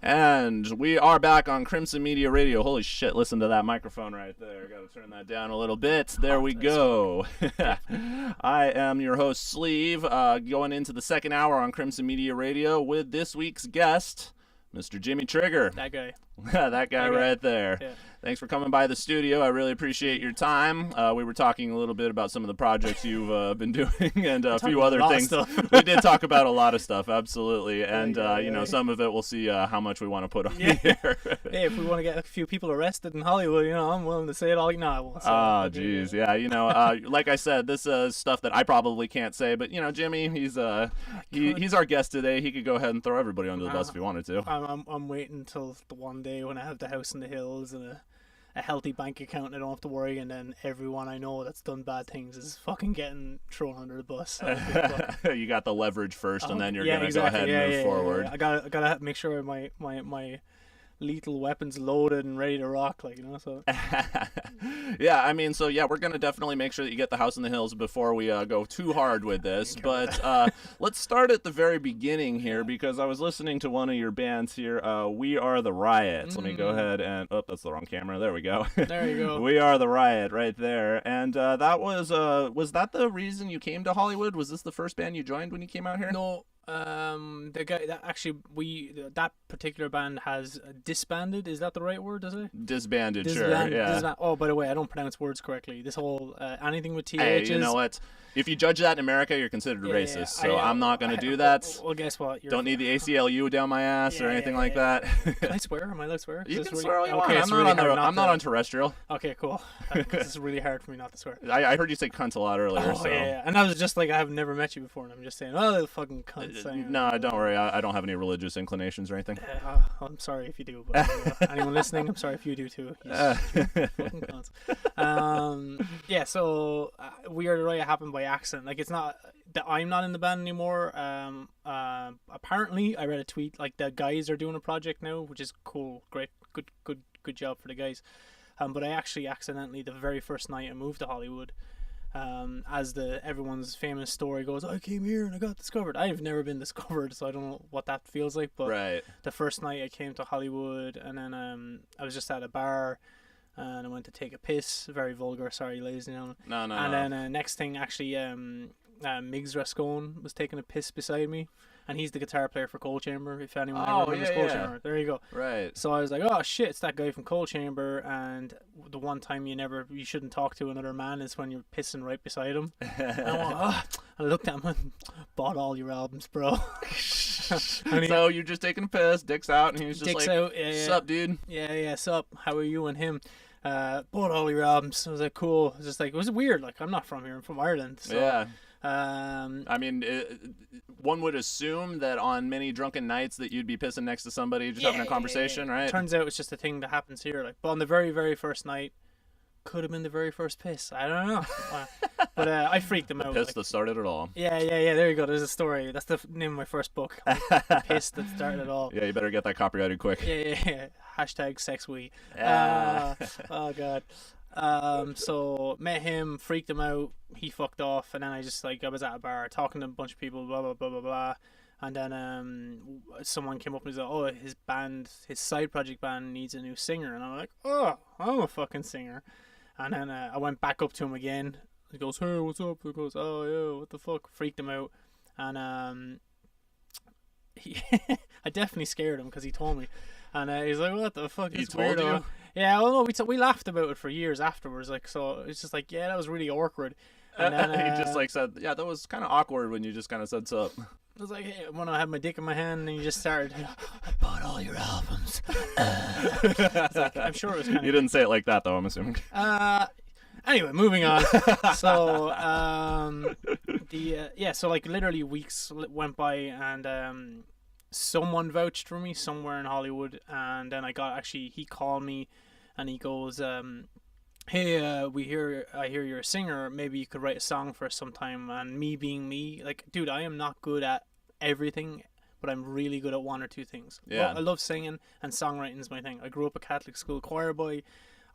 And we are back on Crimson Media Radio. Holy shit, listen to that microphone right there. Got to turn that down a little bit. There we go. I am your host, Sleeve, going into the second hour on Crimson Media Radio with this week's guest, Mr. Jimmy Trigger. That guy. That guy right there. Yeah. Thanks for coming by the studio. I really appreciate your time. We were talking a little bit about some of the projects you've been doing and a few other things. We did talk about a lot of stuff, absolutely. And, you know, some of it we'll see how much we want to put on here. Hey, if we want to get a few people arrested in Hollywood, you know, I'm willing to say it all. No, I won't say Oh, jeez. Yeah, you know, like I said, this is stuff that I probably can't say. But, you know, Jimmy, he's our guest today. He could go ahead and throw everybody under the bus if he wanted to. I'm waiting until the one day when I have the house in the hills and a healthy bank account and I don't have to worry, and then everyone I know that's done bad things is fucking getting thrown under the bus. You got the leverage first, and then you're gonna go ahead and move forward. I gotta make sure my lethal weapons loaded and ready to rock, like, you know. So yeah, I mean, so yeah, we're gonna definitely make sure that you get the house in the hills before we go too hard with this. But let's start at the very beginning here, because I was listening to one of your bands here. We Are the Riot. Let me go ahead and that's the wrong camera. There we go. There you go. We Are the Riot, right there. And that was that the reason you came to Hollywood? Was this the first band you joined when you came out here? No. The guy that actually that particular band has disbanded. Is that the right word? Is it disbanded? Sure. Yeah. Oh, by the way, I don't pronounce words correctly. This whole anything with TH. Hey, you know what? If you judge that in America, you're considered racist. So I'm not going to do that. Well, guess what? Don't need the ACLU down my ass or anything like that. Can I swear? Am I allowed to swear? You can swear all you want. I'm not on terrestrial. Okay, cool. It's really hard for me not to swear. I heard you say cunt a lot earlier. Oh, yeah. And I was just like, I have never met you before, and I'm just saying, oh, the fucking cunt. No, don't worry. I don't have any religious inclinations or anything. I'm sorry if you do, but anyone listening, I'm sorry if you do too. Fucking cunts. Yeah, so We Are the Riot happened by accident. Like, it's not that I'm not in the band anymore. Apparently, I read a tweet, like, the guys are doing a project now, which is cool. Great. Good job for the guys. But I actually accidentally, the very first night I moved to Hollywood, as everyone's famous story goes, I came here and I got discovered. I've never been discovered, so I don't know what that feels like. But the first night I came to Hollywood, and then I was just at a bar, and I went to take a piss. Very vulgar, sorry, ladies and gentlemen. No. And then next thing, actually, Migs Rascone was taking a piss beside me. And he's the guitar player for Cold Chamber, if anyone ever remembers Cold Chamber. There you go. Right. So I was like, oh shit, it's that guy from Cold Chamber, and the one time you shouldn't talk to another man is when you're pissing right beside him. And I looked at him and bought all your albums, bro. So you're just taking a piss, dick's out, and he's just like, out, sup, dude? Yeah, sup, how are you and him? Bought all your albums. I was like, cool. It was just like, it was weird, like, I'm not from here, I'm from Ireland. So, yeah. I mean, one would assume that on many drunken nights that you'd be pissing next to somebody, just having a conversation, right? Turns out it's just a thing that happens here. Like, but on the very, very first night, could have been the very first piss. I don't know. But I freaked them out. The piss that started it all. Yeah. There you go. There's a story. That's the name of my first book. The piss that started it all. Yeah, you better get that copyrighted quick. Yeah. #sexwe. Oh God. So met him, freaked him out. He fucked off, and then I was at a bar talking to a bunch of people, blah blah blah blah blah. And then someone came up and was like, oh, his side project band needs a new singer. And I'm like, oh, I'm a fucking singer. And then I went back up to him again. He goes, hey, what's up? He goes, oh, yeah, what the fuck? Freaked him out. And I definitely scared him because he told me. And he's like, what the fuck? He told weirdo. you? Yeah, well, no, we laughed about it for years afterwards. Like, so it's just like, yeah, that was really awkward. And then he just like said, yeah, that was kind of awkward when you just kind of said so. I was like, hey, when I had my dick in my hand, and you just started, I bought all your albums. Like, I'm sure it was kind of... You didn't say it like that, though, I'm assuming. Anyway, moving on. So, so like literally weeks went by, and someone vouched for me somewhere in Hollywood, and then he called me, and he goes, hey, I hear you're a singer, maybe you could write a song for us sometime. And me being me, like, dude, I am not good at everything, but I'm really good at one or two things. Yeah. I love singing, and songwriting is my thing. I grew up a Catholic school choir boy.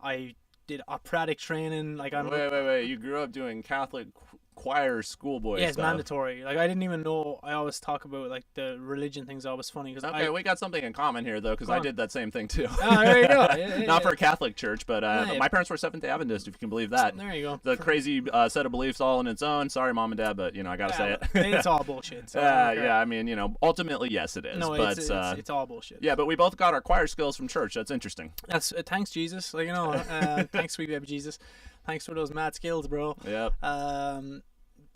I did operatic training. Like, Wait. You grew up doing Catholic choir schoolboy Yeah, it's stuff. mandatory. Like, I didn't even know. I always talk about like the religion things. Always funny because Okay, we got something in common here though, because I did that same thing too. Oh, there you go. Yeah, Not for a Catholic church, but Yeah. my parents were Seventh-day Adventist, if you can believe that. There you go. The crazy set of beliefs all on its own. Sorry, mom and dad, but I gotta say it. It's all bullshit. So I don't care. Yeah, I mean, ultimately, yes, it is. No, but it's all bullshit. yeah, but we both got our choir skills from church. That's interesting. That's thanks Jesus. Like thanks sweet baby Jesus. Thanks for those mad skills, bro. Yep.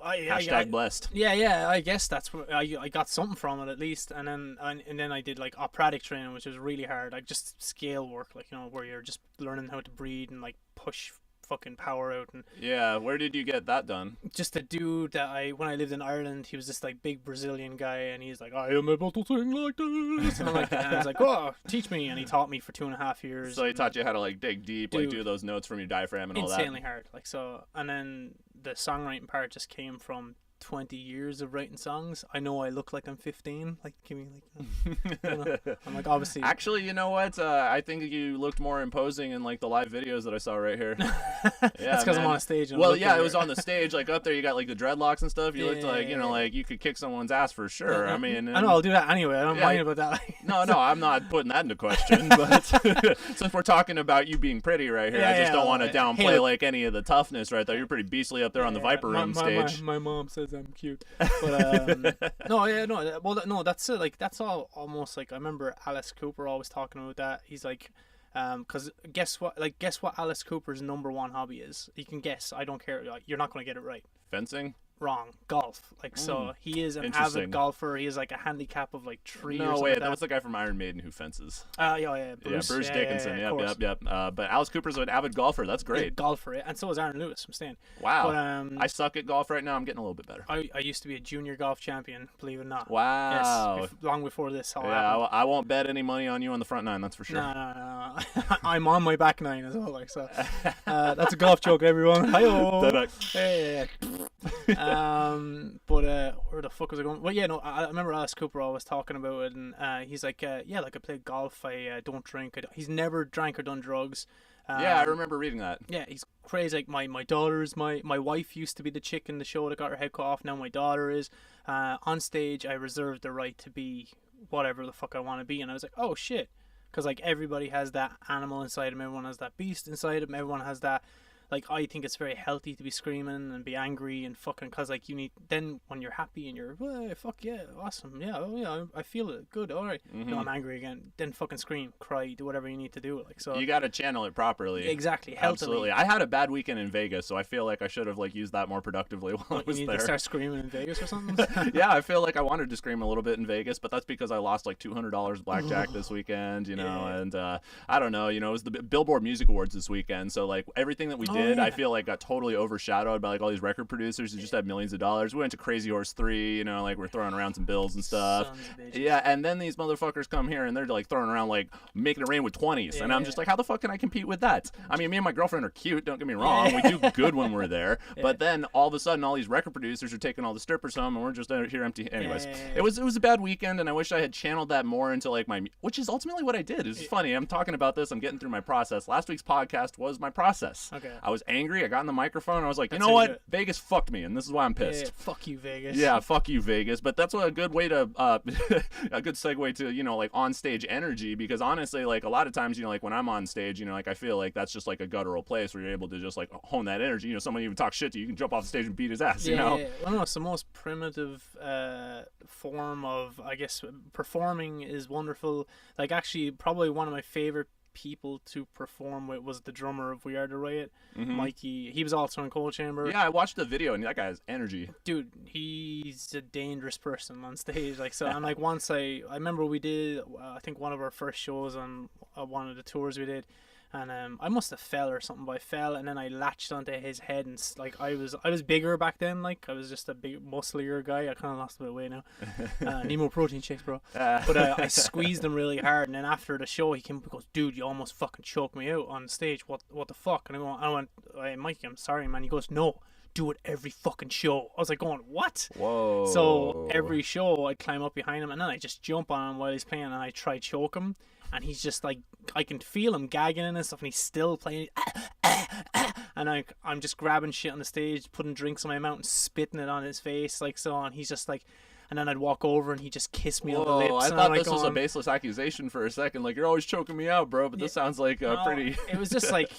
Hashtag blessed. Yeah. I guess that's what I got something from it at least, and then I did like operatic training, which was really hard. Like just scale work, like where you're just learning how to breathe and like push fucking power out. And yeah, where did you get that done? just a dude that when I lived in Ireland, he was this like big Brazilian guy, and he's like, I am able to sing like this, and I was like, oh, teach me, and he taught me for 2.5 years. So he taught you how to like dig deep, Dude, like do those notes from your diaphragm and all that. insanely hard. Like so, and then the songwriting part just came from 20 years of writing songs. I know I look like I'm 15. Like, give me like, I'm like, obviously. Actually, you know what? I think you looked more imposing in like the live videos that I saw right here. Yeah, that's because I'm on a stage. And well, yeah, it was on the stage, like up there. You got like the dreadlocks and stuff. You looked like, Yeah. like you could kick someone's ass for sure. I mean, I know I'll do that anyway. I don't mind about that. No, I'm not putting that into question. But since we're talking about you being pretty right here, I just don't want to downplay like any of the toughness right there. You're pretty beastly up there on the Viper Room stage. My mom says I'm cute, but no, that's it. Like that's all almost like I remember Alice Cooper always talking about that. He's like, because guess what Alice Cooper's #1 hobby is? You can guess. I don't care. Like, you're not going to get it right. Fencing. Wrong. Golf. Like so, he is an avid golfer. He has like a handicap of like 3 or something. No, wait, like that was the guy from Iron Maiden who fences. Bruce. Bruce Dickinson. Yeah, Yep. But Alice Cooper's an avid golfer. That's great. Yeah, golfer, and so is Aaron Lewis from Stain. Wow. But, I suck at golf right now. I'm getting a little bit better. I used to be a junior golf champion, believe it or not. Wow. Yes, long before this all yeah, happened. I won't bet any money on you on the front nine. That's for sure. No. I'm on my back nine as well. Like so. That's a golf joke, everyone. Hi-oh. Hey. But where the fuck was I going? Well, yeah, no, I remember Alice Cooper always talking about it, and he's like, yeah, like I play golf, I don't drink. He's never drank or done drugs. Yeah, I remember reading that. Yeah, he's crazy. Like my daughter's my wife used to be the chick in the show that got her head cut off. Now my daughter is. On stage, I reserved the right to be whatever the fuck I want to be, and I was like, oh shit, because like everybody has that animal inside them, everyone has that beast inside them, everyone has that. Like, I think it's very healthy to be screaming and be angry and fucking, because, like, you need, then when you're happy and you're, well, fuck yeah, awesome, yeah, oh yeah, I feel it, good, alright. Mm-hmm. No, I'm angry again, then fucking scream, cry, do whatever you need to do. Like, so. You gotta channel it properly. Exactly, healthily. Absolutely. I had a bad weekend in Vegas, so I feel like I should have, like, used that more productively while I was you need there. to start screaming in Vegas or something? Yeah, I feel like I wanted to scream a little bit in Vegas, but that's because I lost, like, $200 blackjack this weekend, and, I don't know, it was the Billboard Music Awards this weekend, so, like, everything that we did, I feel like got totally overshadowed by like all these record producers who just had millions of dollars. We went to Crazy Horse 3, like we're throwing around some bills and stuff. Yeah, and then these motherfuckers come here and they're like throwing around like making it rain with 20s, and I'm just like, how the fuck can I compete with that? I mean, me and my girlfriend are cute, don't get me wrong, we do good when we're there, but then all of a sudden all these record producers are taking all the strippers home and we're just out here empty. Anyways, it was a bad weekend, and I wish I had channeled that more into like which is ultimately what I did. It's funny, I'm talking about this, I'm getting through my process. Last week's podcast was my process. Okay. I was angry, I got in the microphone, I was like, you know what? Vegas fucked me, and this is why I'm pissed. Yeah, fuck you, Vegas. Yeah, fuck you, Vegas. But that's a good way to, a good segue to, like on stage energy, because honestly, like a lot of times, like when I'm on stage, like I feel like that's just like a guttural place where you're able to just like hone that energy. Someone even talks shit to you, you can jump off the stage and beat his ass. Yeah. Well, no, it's the most primitive form of, I guess, performing is wonderful. Like actually, probably one of my favorite people to perform with was the drummer of We Are the Riot, Mikey. He was also in Cold Chamber. Yeah, I watched the video, and that guy has energy. Dude, he's a dangerous person on stage. Like so, and like once I remember we did, I think one of our first shows on one of the tours we did. And I must have fell or something, but I fell and then I latched onto his head, and like I was bigger back then, like I was just a big musclier guy. I kind of lost a bit of weight now. Need more protein shakes, bro. But I squeezed him really hard, and then after the show he came up and goes, dude, you almost fucking choked me out on stage. What the fuck? And I went, hey, Mikey, I'm sorry, man. He goes, no, do it every fucking show. I was like going, what? Whoa. So every show I'd climb up behind him and then I just jump on him while he's playing and I try to choke him. And he's just like, I can feel him gagging and stuff, and he's still playing. And I'm just grabbing shit on the stage, putting drinks in my mouth and spitting it on his face, like so. And he's just like, and then I'd walk over and he'd just kiss me on the lips. I and thought I'm this like was a baseless accusation for a second. Like, you're always choking me out, bro. But this sounds like a pretty. It was just like,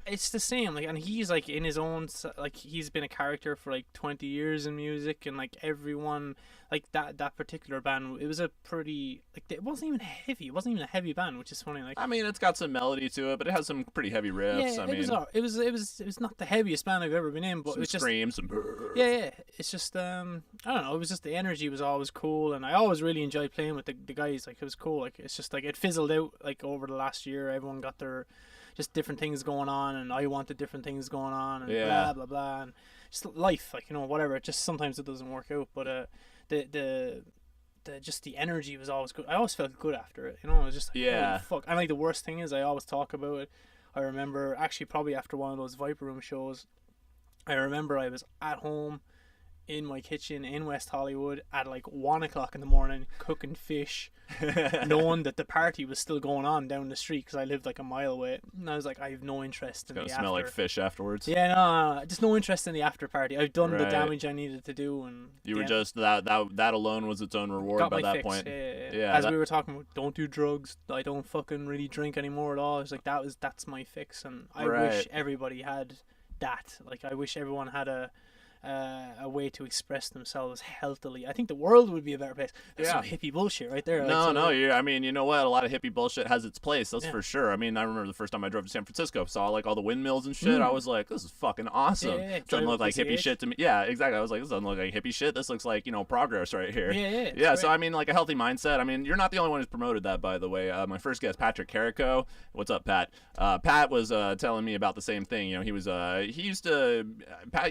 it's the same. Like, and he's like in his own, like he's been a character for like 20 years in music, and like everyone, like that particular band, it was a pretty like it wasn't even heavy. It wasn't even a heavy band, which is funny. Like, I mean, it's got some melody to it, but it has some pretty heavy riffs. yeah, I mean, it was not the heaviest band I've ever been in, but some it was just screams, some. yeah. It's just I don't know. It was just the energy was always cool, and I always really enjoyed playing with the guys. Like it was cool. Like it's just like it fizzled out. Like over the last year, everyone got their just different things going on, and I wanted different things going on, and blah blah blah, and just life, like whatever. It just sometimes it doesn't work out, but the just the energy was always good. I always felt good after it. It was just like, holy fuck. And like the worst thing is, I always talk about it. I remember actually probably after one of those Viper Room shows, I remember I was at home in my kitchen in West Hollywood at like 1 o'clock in the morning cooking fish, knowing that the party was still going on down the street because I lived like a mile away. And I was like, I have no interest in the after. It's gonna smell like fish afterwards. Yeah, no, just no interest in the after party. I've done the damage I needed to do, and you were just that alone was its own reward got by my that fix. point. Yeah. As we were talking about, don't do drugs. I don't fucking really drink anymore at all. It's like that's my fix, and I wish everybody had that. Like I wish everyone had a way to express themselves healthily. I think the world would be a better place. That's some hippie bullshit right there. I mean, you know what? A lot of hippie bullshit has its place. That's for sure. I mean, I remember the first time I drove to San Francisco, saw like all the windmills and shit. I was like, this is fucking awesome. Doesn't look like hippie shit to me. Yeah, exactly. I was like, this doesn't look like hippie shit. This looks like, progress right here. Yeah. So I mean, like a healthy mindset. I mean, you're not the only one who's promoted that, by the way. My first guest, Patrick Carrico. What's up, Pat? Pat was telling me about the same thing. Pat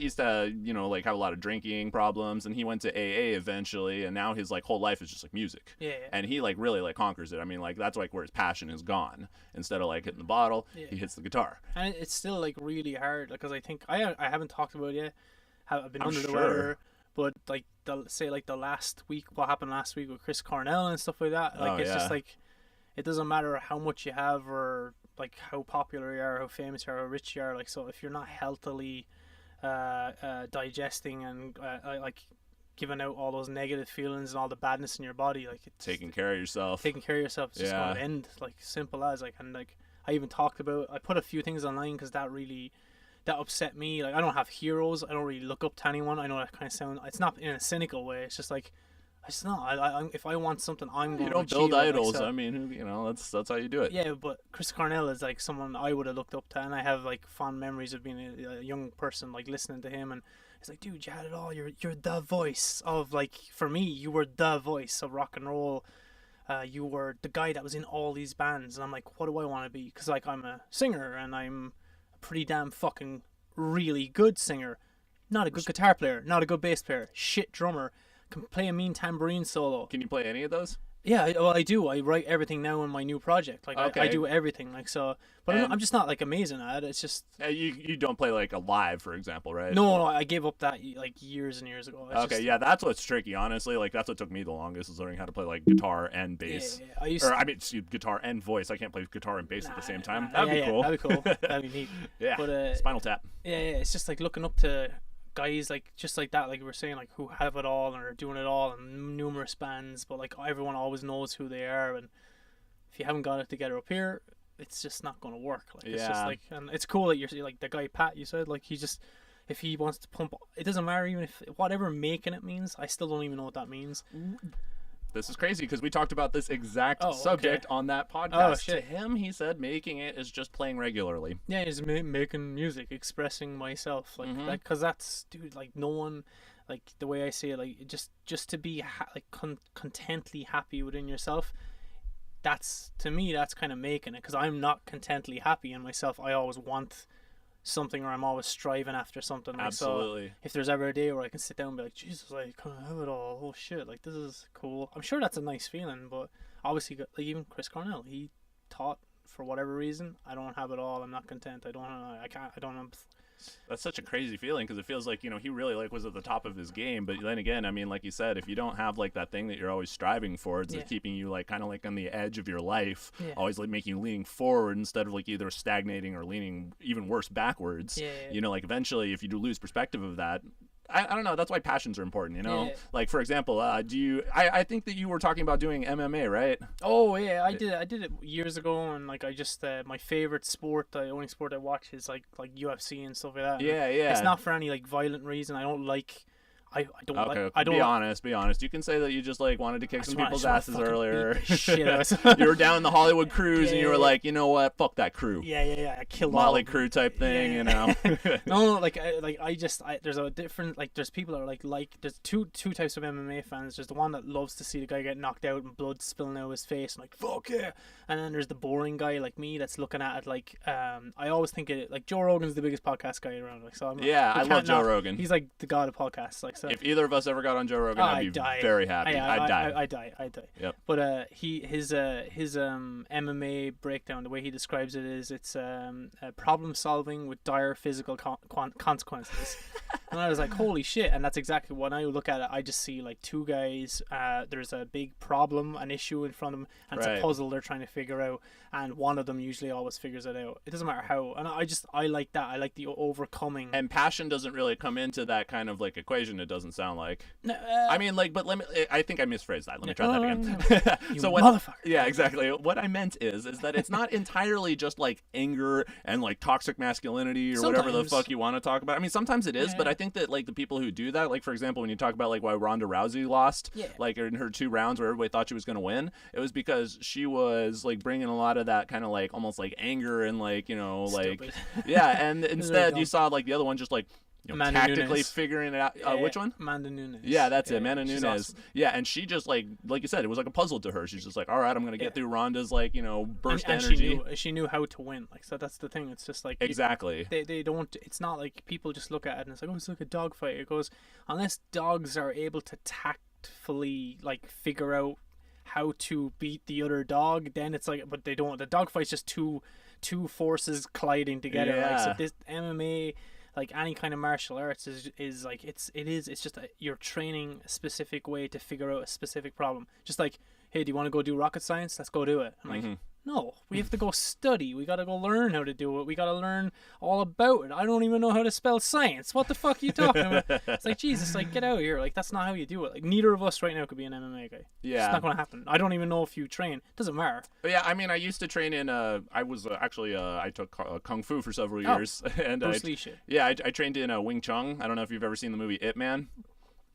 used to like have a lot of drinking problems, and he went to AA eventually, and now his like whole life is just like music. And he like really like conquers it. I mean, like that's like where his passion is gone. Instead of like hitting the bottle, he hits the guitar. And it's still like really hard because I think I haven't talked about it yet. I've been under the weather, but like the last week, what happened last week with Chris Cornell and stuff like that. Like just like it doesn't matter how much you have or like how popular you are, how famous you are, how rich you are. Like so, if you're not healthily digesting and like giving out all those negative feelings and all the badness in your body, like it's taking care of yourself is just going to end, like simple as. Like, and like I even talked about, I put a few things online because that upset me. Like I don't have heroes, I don't really look up to anyone. I know that kind of sound, it's not in a cynical way, it's just like it's not. I if I want something, I'm going to achieve it. You don't build idols. Like, so. I mean, that's how you do it. Yeah, but Chris Cornell is like someone I would have looked up to, and I have like fond memories of being a young person, like listening to him, and it's like, dude, you had it all. You're the voice of, like, for me, you were the voice of rock and roll. You were the guy that was in all these bands, and I'm like, what do I want to be? Because like I'm a singer, and I'm a pretty damn fucking really good singer, not a good guitar player, not a good bass player, shit drummer. Can play a mean tambourine solo. Can you play any of those? Yeah, I do. I write everything now in my new project. Like I do everything. Like so, but I'm just not like amazing at it. It's just you don't play like a live, for example, right? No, I gave up that like years and years ago. That's what's tricky. Honestly, like that's what took me the longest, is learning how to play like guitar and bass. Guitar and voice. I can't play guitar and bass at the same time. That'd be cool. That'd be cool. That'd be neat. Yeah. But Spinal Tap. Yeah. It's just like looking up to guys like just like that, like we were saying, like who have it all and are doing it all in numerous bands, but like everyone always knows who they are, and if you haven't got it together up here, it's just not going to work. Like it's just like, and it's cool that you're like the guy Pat you said, like he just, if he wants to pump, it doesn't matter even if whatever making it means. I still don't even know what that means. This is crazy because we talked about this exact subject on that podcast. Oh, shit. To him, he said making it is just playing regularly. Yeah, it's making music, expressing myself, like that, because that's, dude, like no one, like the way I say it, like just to be contently happy within yourself. That's, to me, that's kind of making it, because I'm not contently happy in myself. I always want something, or I'm always striving after something. Like, absolutely. So if there's ever a day where I can sit down and be like, Jesus, I kind of have it all. Oh shit, like this is cool. I'm sure that's a nice feeling, but obviously, like even Chris Cornell, he taught for whatever reason, I don't have it all. I'm not content. I don't have That's such a crazy feeling because it feels like, he really like was at the top of his game. But then again, I mean, like you said, if you don't have like that thing that you're always striving for, it's like keeping you like kind of like on the edge of your life, always like making you leaning forward instead of like either stagnating or leaning even worse backwards. Like eventually if you do lose perspective of that, I don't know. That's why passions are important, Like, for example, I think that you were talking about doing MMA, right? Oh, yeah, I did it years ago, and, like, I just, my favorite sport, the only sport I watch is, like UFC and stuff like that. Yeah. It's not for any, like, violent reason. I don't like... I don't okay, like. I don't. Be honest. You can say that you just like wanted to kick some people's asses earlier. Shit. You were down in the Hollywood cruise, and you were like, you know what? Fuck that crew. Yeah. I killed Motley Crue type thing, No, there's a different there's people that are like there's two types of MMA fans. There's the one that loves to see the guy get knocked out and blood spilling out of his face and like fuck yeah, and then there's the boring guy like me that's looking at it like I always think it like Joe Rogan's the biggest podcast guy around. Like so, I love Joe Rogan. He's like the god of podcasts. Like so, if either of us ever got on Joe Rogan, I'd be very happy. I'd die. I'd die. Yep. But his MMA breakdown, the way he describes it is it's problem solving with dire physical consequences. And I was like, holy shit. And that's exactly when I look at it. I just see like two guys, there's a big problem, an issue in front of them, and it's a puzzle they're trying to figure out, and one of them usually always figures it out. It doesn't matter how. And I like that. I like the overcoming. And passion doesn't really come into that kind of like equation, it doesn't sound like. I mean, like, but I think I misphrased that. Let me try that again. You so motherfucker. Yeah, exactly. What I meant is that it's not entirely just like anger and like toxic masculinity or whatever the fuck you want to talk about. I mean, sometimes it is, but I think that like the people who do that, like for example, when you talk about like why Ronda Rousey lost, like in her 2 rounds where everybody thought she was going to win, it was because she was like bringing a lot of that kind of like almost like anger and like Stupid. and instead you saw like the other one just like tactically Nunes. Figuring it out. Which one? Amanda Nunes. Yeah, that's it. Amanda Nunes. Awesome. Yeah, and she just like you said, it was like a puzzle to her. She's just like, all right, I'm gonna get through Ronda's like burst and energy. She knew how to win. Like so, that's the thing. It's just like exactly. They don't. It's not like people just look at it and it's like, oh, it's like a dog fight. It goes unless dogs are able to tactfully like figure out how to beat the other dog, then it's like, but they don't. The dog fight's just two forces colliding together. Yeah. Like, so this MMA. Like any kind of martial arts is like it's just you're training a specific way to figure out a specific problem. Just like, hey, do you want to go do rocket science? Let's go do it. I'm like, no, we have to go study. We got to go learn how to do it. We got to learn all about it. I don't even know how to spell science. What the fuck are you talking about? It's like, Jesus, like, get out of here. Like, that's not how you do it. Like, neither of us right now could be an MMA guy. Yeah. It's not going to happen. I don't even know if you train. It doesn't matter. But yeah, I mean, I used to train in, I was actually, I took Kung Fu for several years. And Bruce Lee shit. Yeah, I trained in Wing Chun. I don't know if you've ever seen the movie Ip Man.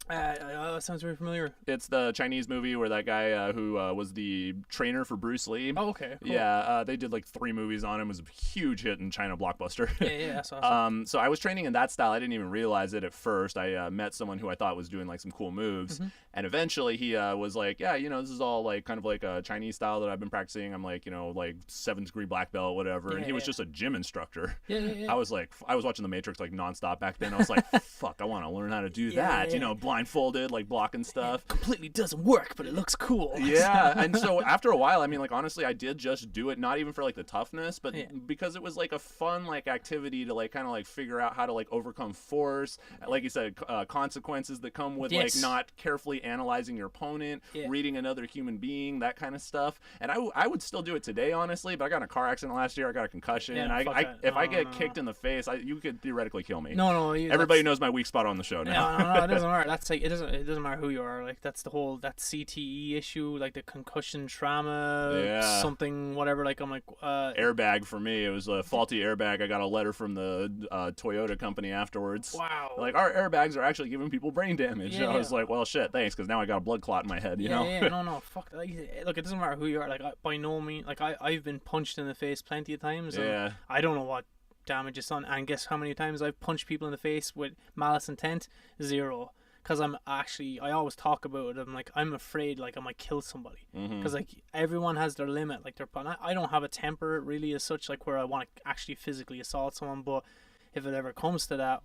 Sounds very familiar. It's the Chinese movie where that guy who was the trainer for Bruce Lee. Oh, okay. Cool. Yeah, they did like 3 movies on him. It was a huge hit in China blockbuster. Yeah, that's awesome. So I was training in that style. I didn't even realize it at first. I met someone who I thought was doing like some cool moves, and eventually he was like, yeah, this is all like kind of like a Chinese style that I've been practicing. I'm like, like 7th degree black belt, whatever. And he was just a gym instructor. Yeah. I was watching The Matrix like nonstop back then. I was like, fuck, I want to learn how to do that. Blindfolded, like blocking stuff. It completely doesn't work, but it looks cool. Yeah, and so after a while, I mean, like honestly, I did just do it, not even for like the toughness, but because it was like a fun like activity to like kind of like figure out how to like overcome force, like you said, consequences that come with like not carefully analyzing your opponent, reading another human being, that kind of stuff. And I would still do it today, honestly, but I got in a car accident last year. I got a concussion. If I get kicked in the face, you could theoretically kill me. No. Everybody knows my weak spot on the show now. No, it doesn't matter. That's like it doesn't matter who you are. Like that's the whole CTE issue, like the concussion trauma, something whatever. Like I'm like airbag for me. It was a faulty airbag. I got a letter from the Toyota company afterwards. Wow. Like our airbags are actually giving people brain damage. I was like, well, shit, thanks, because now I got a blood clot in my head. You know? Yeah. No. Fuck. Like, look, it doesn't matter who you are. Like by no means. Like I've been punched in the face plenty of times. And I don't know what damage it's done. And guess how many times I've punched people in the face with malice intent? 0. Because I always talk about it. I'm like, I'm afraid like I might kill somebody. Because like everyone has their limit. Like I don't have a temper really as such, like where I want to actually physically assault someone. But if it ever comes to that,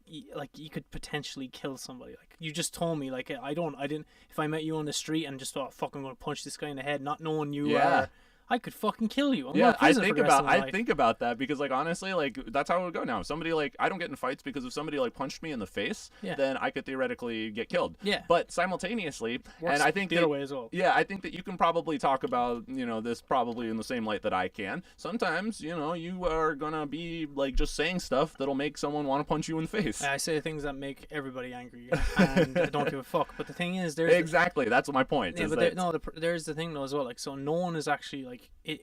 you could potentially kill somebody. Like you just told me, like I didn't. If I met you on the street and just thought, fuck, I'm gonna punch this guy in the head, not knowing you are. I could fucking kill you. I'm Yeah, going to I prison think for the rest about of my life. think about that because like honestly, like that's how it would go now. If somebody like I don't get in fights because if somebody like punched me in the face, Yeah. then I could theoretically get killed. Yeah. But simultaneously, Works and I think the other way as well. yeah, I think that you can probably talk about, you know, this probably in the same light that I can. Sometimes, you know, you are gonna be like just saying stuff that'll make someone want to punch you in the face. I say things that make everybody angry, and I don't give a fuck. But the thing is, there's Exactly, that's my point. yeah, is but that- there's the thing though as well. Like, so no one is actually like it.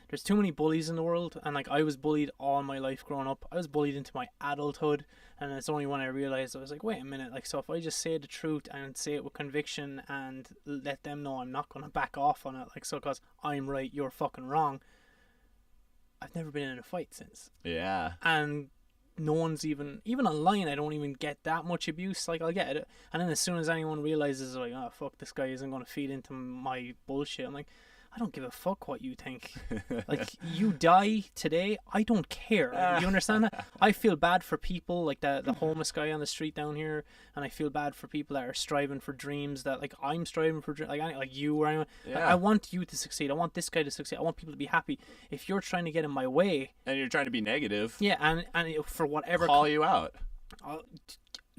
There's too many bullies in the world, and like I was bullied all my life growing up. I was bullied into my adulthood, and it's only when I realized I was like, wait a minute, like so if I just say the truth and say it with conviction and let them know I'm not gonna back off on it, like so because I'm right, you're fucking wrong. I've never been in a fight since, yeah. and no one's even online. I don't even get that much abuse. Like I'll get it, and then as soon as anyone realizes like, oh fuck, this guy isn't gonna feed into my bullshit, I'm like, I don't give a fuck what you think. Like, you die today, I don't care. You understand that? I feel bad for people like the homeless guy on the street down here, and I feel bad for people that are striving for dreams that like I'm striving for, like you or anyone. Like, Yeah. I want you to succeed. I want this guy to succeed. I want people to be happy. If you're trying to get in my way, And you're trying to be negative, yeah, and for whatever call you out. I'll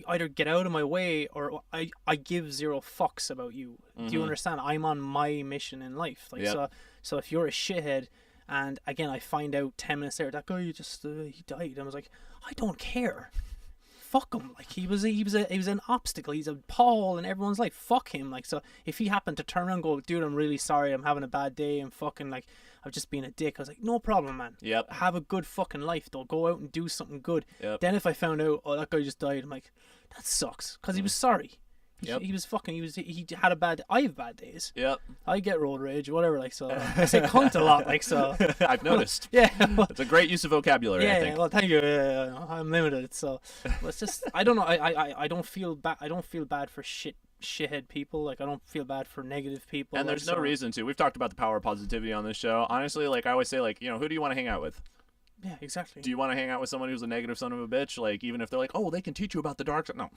either get out of my way or I give zero fucks about you. Do you understand? I'm on my mission in life. Like, Yep. so if you're a shithead, and again I find out 10 minutes later that guy just he died, and I was like, I don't care. Fuck him. Like he was an obstacle. He's a Paul in everyone's life. Fuck him. Like, so if he happened to turn around and go, dude, I'm really sorry, I'm having a bad day, and fucking like I've just been a dick, I was like, no problem, man. Yep. Have a good fucking life though. Go out and do something good. Yep. Then if I found out, oh, that guy just died, I'm like, that sucks, because he was sorry. Yep. He had a bad. I have bad days. Yep. I get road rage, whatever. Like, so I say cunt a lot. Like, so I've noticed. yeah. It's a great use of vocabulary, I Yeah, think. well, thank you. I'm limited, so but it's just I don't know. I don't feel bad. I don't feel bad for shithead people. Like, I don't feel bad for negative people. And like, there's no so- reason to. We've talked about the power of positivity on this show. Honestly, like I always say, like, you know, who do you want to hang out with? Yeah, exactly. Do you want to hang out with someone who's a negative son of a bitch? Like, even if they're like, oh, they can teach you about the dark side. No.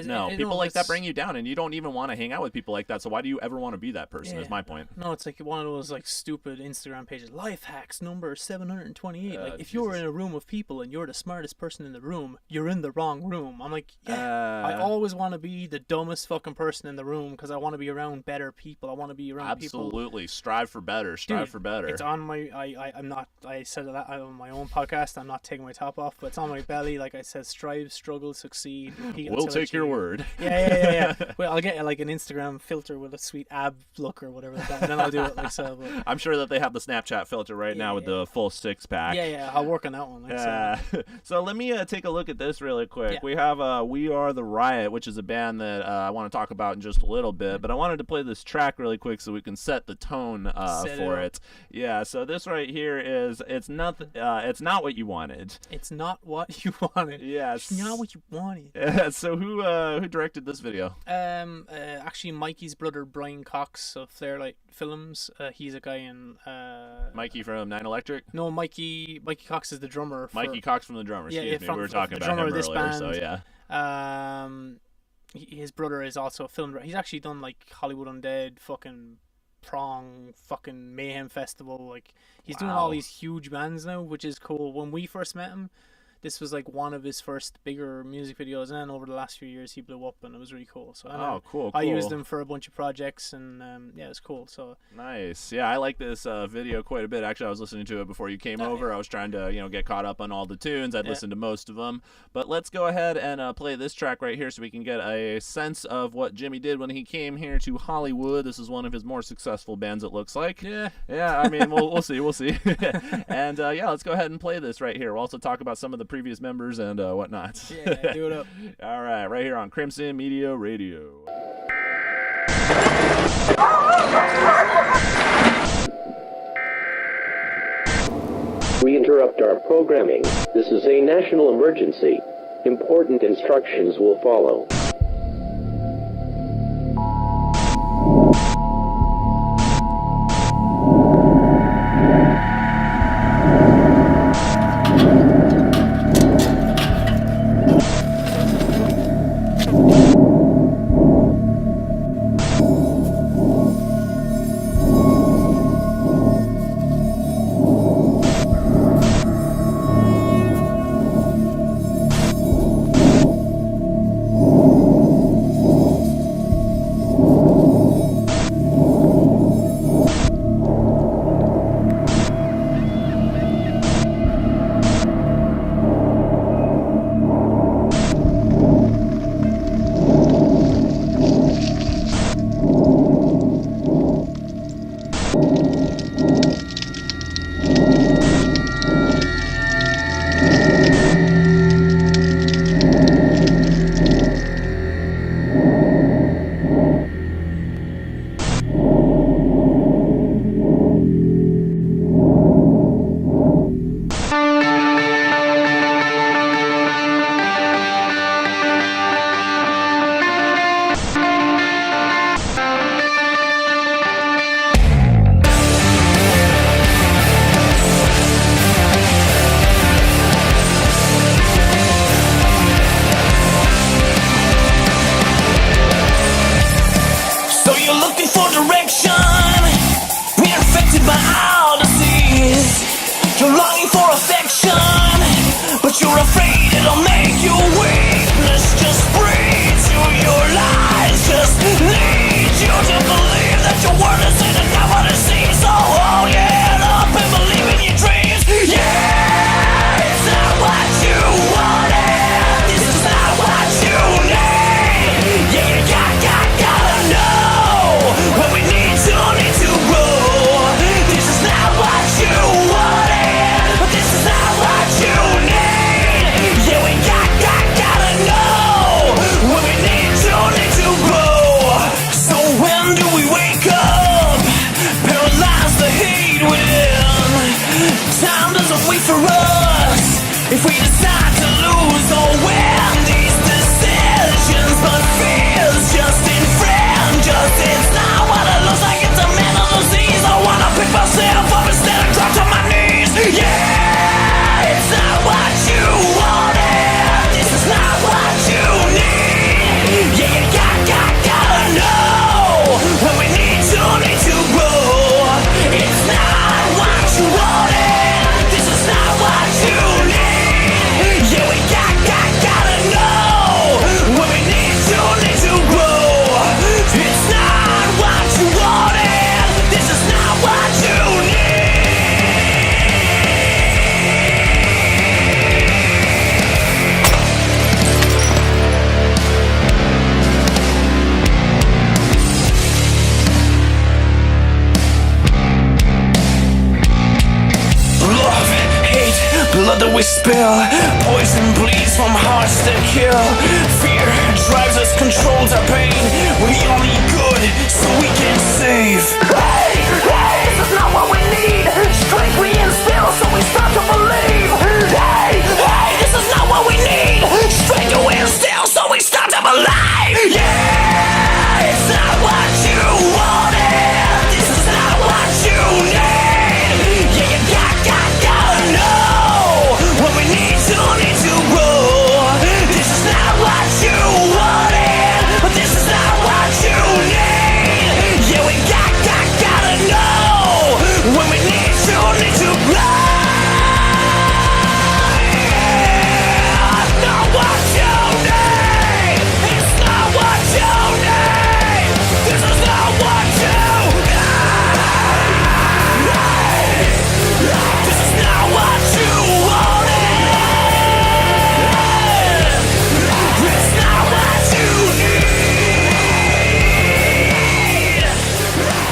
No, people like that bring you down, and you don't even want to hang out with people like that. So why do you ever want to be that person? Yeah. Is my point. No, it's like one of those like stupid Instagram pages. Life hacks number 728. Like, if Jesus. you're in a room of people and you're the smartest person in the room, you're in the wrong room. I'm like, yeah. I always want to be the dumbest fucking person in the room because I want to be around better people. I want to be around people. Absolutely, strive for better. Strive Dude, for better. It's on my. I'm not. I said that on my own podcast. I'm not taking my top off, but it's on my belly. Like I said, strive, struggle, succeed. Repeat We'll until I take your achieve. word. Yeah. Well, I'll get like an Instagram filter with a sweet ab look or whatever like that, and then I'll do it like so. But, I'm sure that they have the Snapchat filter right now with the full six pack. yeah, I'll work on that one. Like, so. So let me take a look at this really quick. Yeah. We have We Are the Riot, which is a band that I want to talk about in just a little bit, but I wanted to play this track really quick so we can set the tone for it. Yeah, so this right here is it's not what you wanted. It's not what you wanted. Yes. It's not what you wanted. So who directed this video? Actually, Mikey's brother Brian Cox of Fairlight Films. He's a guy in. Mikey from Nine Electric. No, Mikey Cox is the drummer. Mikey Cox from the drummer. Yeah, Excuse me. from- We were from talking the about drummer him of this earlier. So band. yeah. His brother is also a film. He's actually done like Hollywood Undead, fucking Prong, fucking Mayhem Festival. Like, he's doing all Wow. these huge bands now, which is cool. When we first met him, this was like one of his first bigger music videos, and then over the last few years he blew up, and it was really cool. So Cool. I used him for a bunch of projects, and yeah, it was cool. So Nice. Yeah, I like this video quite a bit. Actually, I was listening to it before you came over. yeah. I was trying to, get caught up on all the tunes. I'd Yeah. listened to most of them. But let's go ahead and play this track right here so we can get a sense of what Jimmy did when he came here to Hollywood. This is one of his more successful bands, it looks like. yeah. Yeah, I mean, we'll see. And yeah, let's go ahead and play this right here. We'll also talk about some of the previous members and whatnot. Yeah, do it up. All right here on Crimson Media Radio. We interrupt our programming. This is a national emergency. Important instructions will follow. we spill. Poison bleeds from hearts that kill. Fear drives us, controls our pain. We all need good, so we can save. Hey, hey, this is not what we need. Strength we instill, so we start to believe. Hey, hey, this is not what we need. Strength to instill, so we start to believe. Yeah, it's not what you wanted. This is not what you need. Yeah, you gotta know what we need to grow. This is not what you wanted, but this is not what you need. Yeah, we gotta know what we need to grow. Yeah, not what you need. It's not what you need. This is not what you need. This is not what you wanted. It's not what you need.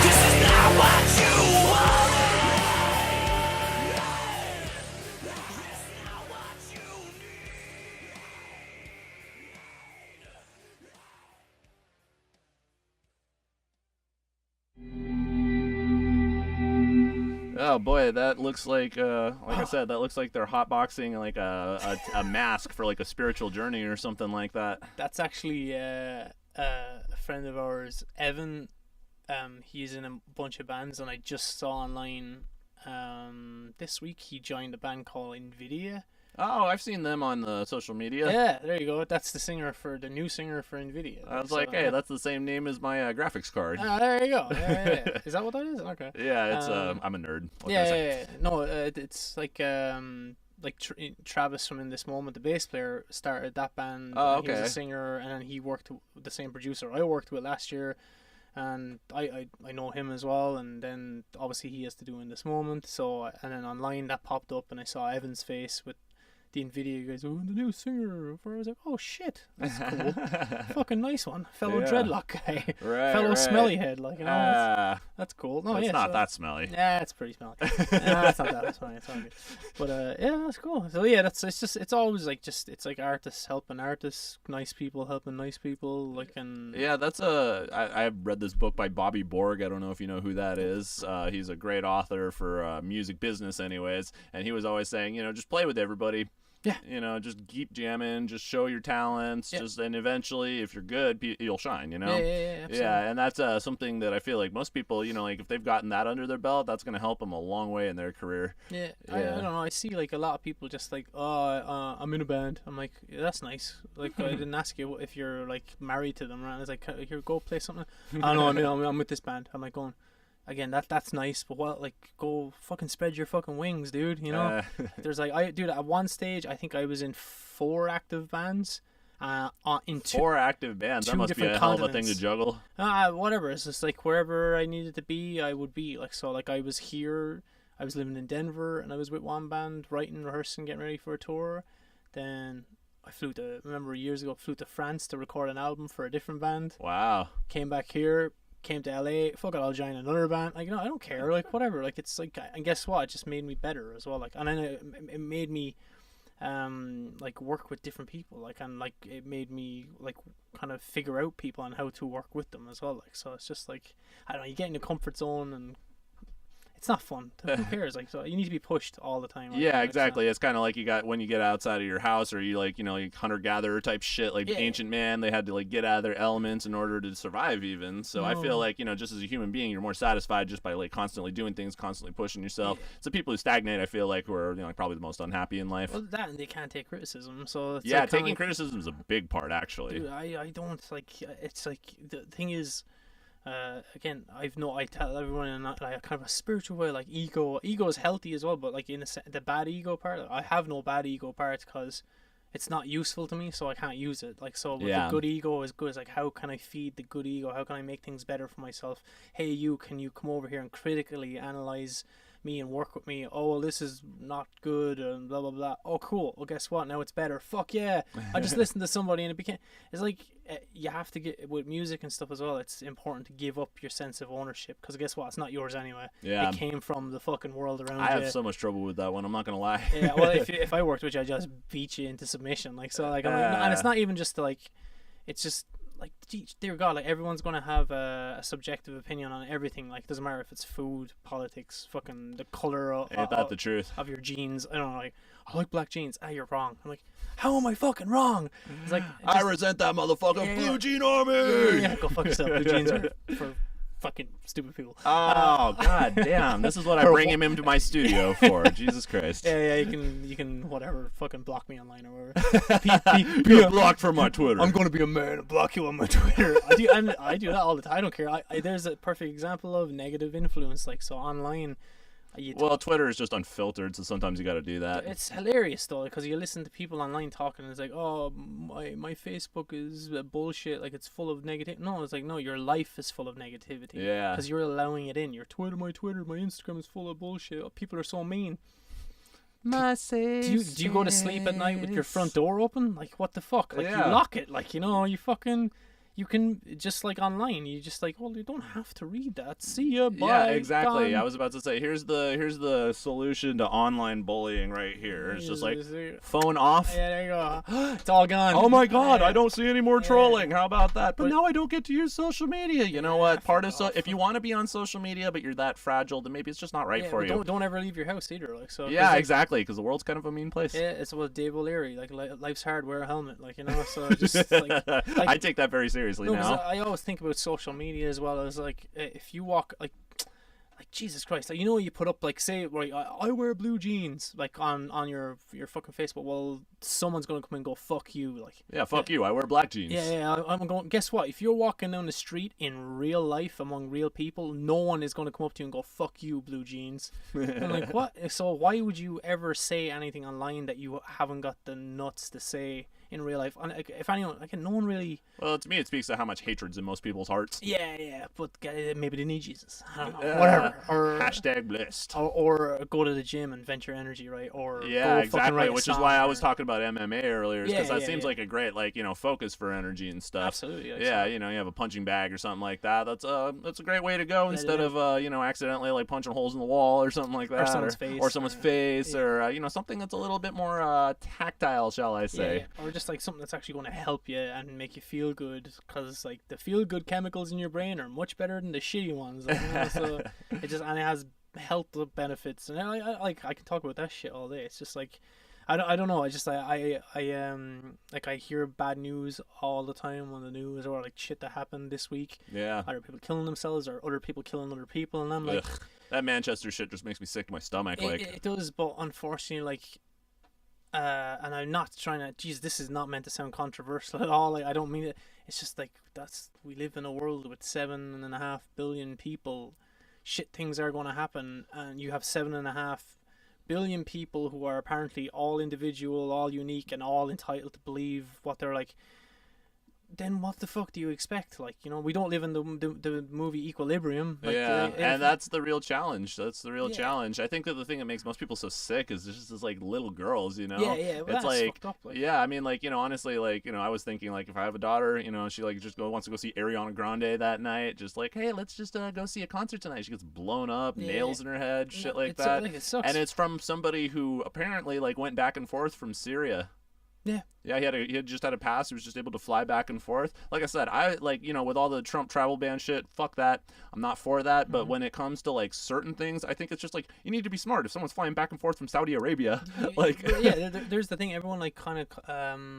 This is not what you wanted. It's not what you Oh boy, that looks like I said, that looks like they're hotboxing like a mask for like a spiritual journey or something like that. That's actually a friend of ours, Evan. He's in a bunch of bands, and I just saw online this week he joined a band called Nvidia. Oh, I've seen them on the social media. Yeah, there you go. That's the new singer for Nvidia. I was like, hey, that's the same name as my graphics card. Ah, there you go. Yeah. Is that what that is? Okay. Yeah, it's I'm a nerd. What can I Yeah, say? yeah. No, it's like Travis from In This Moment, the bass player, started that band. Oh, and he was okay. a singer, and then he worked with the same producer I worked with last year, and I know him as well. And then obviously he has to do In This Moment. So and then online that popped up, and I saw Evan's face with the Nvidia guys, oh, the new singer. I was like, oh shit, that's cool. Fucking nice one, fellow dreadlock guy, fellow smelly head, like, you know, that's cool. No, it's not that smelly. Yeah, it's pretty smelly. Nah, it's not that smelly. It's all good. But yeah, that's cool. So yeah, it's always like it's like artists helping artists, nice people helping nice people, like, and yeah, that's I read this book by Bobby Borg. I don't know if you know who that is. He's a great author for music business, anyways, and he was always saying, you know, just play with everybody. Yeah. You know, just keep jamming, just show your talents, and eventually, if you're good, you'll shine, you know? Yeah, absolutely. Yeah, and that's something that I feel like most people, you know, like if they've gotten that under their belt, that's going to help them a long way in their career. Yeah. I don't know. I see like a lot of people just like, I'm in a band. I'm like, yeah, that's nice. Like, I didn't ask you if you're like married to them, right? It's like, here, go play something. I know, I'm with this band. I'm like going, again, that's nice, but what, like, go fucking spread your fucking wings, dude, you know? There's like, dude, at one stage, I think I was in 4 active bands, in 4 active bands, that must be a hell of a thing to juggle. Whatever, it's just like, wherever I needed to be, I would be, like, so, like, I was here, I was living in Denver, and I was with one band, writing, rehearsing, getting ready for a tour, then I remember years ago, flew to France to record an album for a different band. Wow. Came back here, came to LA, fuck it, I'll join another band. Like, you know, I don't care, like, whatever. Like, it's like, and guess what? It just made me better as well. Like, and then it made me, like, work with different people. Like, and like, it made me like kind of figure out people and how to work with them as well. Like, so it's just like, I don't know, you get in the comfort zone and it's not fun. Who cares? Like, so you need to be pushed all the time. Right? Yeah, exactly. It's kind of like when you get outside of your house, or you like, you know, like hunter-gatherer type shit, like ancient man, they had to like get out of their elements in order to survive even. So I feel like, you know, just as a human being, you're more satisfied just by like constantly doing things, constantly pushing yourself. It's the people who stagnate, I feel like, who are, you know, like, probably the most unhappy in life. Well, that, and they can't take criticism. So it's yeah, like, taking criticism is a big part, actually. Dude, I don't like. It's like the thing is. Again, I tell everyone in like a kind of a spiritual way, like ego is healthy as well, but like in the bad ego part, I have no bad ego parts because it's not useful to me, so I can't use it. Like, so with the good ego is good. It's like, how can I feed the good ego? How can I make things better for myself? Hey, can you come over here and critically analyze me and work with me? Oh, well, this is not good and blah blah blah. Oh, cool. Well, guess what? Now it's better. Fuck yeah. I just listened to somebody and it's like, you have to get with music and stuff as well. It's important to give up your sense of ownership, because guess what? It's not yours anyway. Yeah, it came from the fucking world around you. I have so much trouble with that one, I'm not gonna lie. Yeah, well, if I worked with you, I'd just beat you into submission. Like, so, like, and it's not even just like, it's just like, dear God, like, everyone's gonna have a subjective opinion on everything. Like, it doesn't matter if it's food, politics, fucking the color the truth of your jeans. I don't know, like, I like black jeans. You're wrong. I'm like, how am I fucking wrong? It's like, I resent that motherfucker. Blue Jean Army. Yeah, go fuck yourself. Blue jeans are for fucking stupid people. Oh, god damn. This is what I bring him into my studio for. Jesus Christ. Yeah, you can whatever, fucking block me online or whatever. You're blocked from my Twitter. I'm gonna be a man and block you on my Twitter. I do that all the time. I don't care. There's a perfect example of negative influence. Like, so online, well, Twitter is just unfiltered, so sometimes you got to do that. It's hilarious though, because you listen to people online talking, and it's like, oh, my Facebook is bullshit, like, it's full of negativity. No, it's like, no, your life is full of negativity. Yeah. Because you're allowing it in. My Twitter, my Instagram is full of bullshit. Oh, people are so mean. Do you go to sleep at night with your front door open? Like, what the fuck? Like, you lock it. Like, you know, you can, just like online, you just like, well, you don't have to read that. See ya, bye. Yeah, exactly. Gone. I was about to say, here's the solution to online bullying right here. It's just like, phone off. Yeah, there you go. It's all gone. Oh my god, I don't see any more trolling. How about that? But now I don't get to use social media. You know what? If you want to be on social media, but you're that fragile, then maybe it's just not right for you. Don't ever leave your house either. Like, so. Yeah, exactly, because the world's kind of a mean place. Yeah, it's what Dave O'Leary, like, life's hard, wear a helmet, like, you know. So just like I take that very seriously now. I always think about social media as well as, like, if you walk, like Jesus Christ, like, you know, you put up, like, say, right, I wear blue jeans, like, on your fucking Facebook. Well, someone's gonna come and go, fuck you, like. Yeah, fuck you. I wear black jeans. Yeah. I'm going. Guess what? If you're walking down the street in real life among real people, no one is gonna come up to you and go, fuck you, blue jeans. I'm like, what? So why would you ever say anything online that you haven't got the nuts to say in real life. And like, if anyone, like, no one really. Well, to me, it speaks to how much hatred's in most people's hearts. Yeah, but maybe they need Jesus. I don't know. Whatever. Or hashtag blessed. Or go to the gym and vent your energy, right? Or yeah, go exactly. Which is why I was or... talking about MMA earlier, because that seems yeah. like a great, like, focus for energy and stuff. Absolutely. Yeah, you have a punching bag or something like that. That's a great way to go instead of accidentally like punching holes in the wall or something like that, or someone's face, or something that's a little bit more tactile, shall I say? Yeah. Or just like something that's actually going to help you and make you feel good, because like the feel good chemicals in your brain are much better than the shitty ones. Like, so it has health benefits, and I can talk about that shit all day. It's just like I don't know. I just I hear bad news all the time on the news, or like shit that happened this week. Yeah. Either people killing themselves or other people killing other people, and I'm like, ugh, that Manchester shit just makes me sick to my stomach. It does, but unfortunately, like. And I'm not trying to. Geez, this is not meant to sound controversial at all. Like, I don't mean it. It's just like we live in a world with 7.5 billion people. Shit, things are going to happen, and you have 7.5 billion people who are apparently all individual, all unique, and all entitled to believe what they're like. Then what the fuck do you expect? Like, we don't live in the movie Equilibrium. Like, and that's the real challenge. That's the real challenge. I think that the thing that makes most people so sick is just this, like, little girls, Yeah, well, it's that's like, fucked up, like. yeah, I mean, like, honestly, like, I was thinking, like, if I have a daughter, she, like, just wants to go see Ariana Grande that night, just like, hey, let's just go see a concert tonight. She gets blown up, nails in her head, shit like that. Like, it sucks. And it's from somebody who apparently, like, went back and forth from Syria. Yeah, he had just had a pass. He was just able to fly back and forth. Like I said, I like, with all the Trump travel ban shit, fuck that. I'm not for that. But when it comes to like certain things, I think it's just like you need to be smart. If someone's flying back and forth from Saudi Arabia, like there's the thing. Everyone like kind of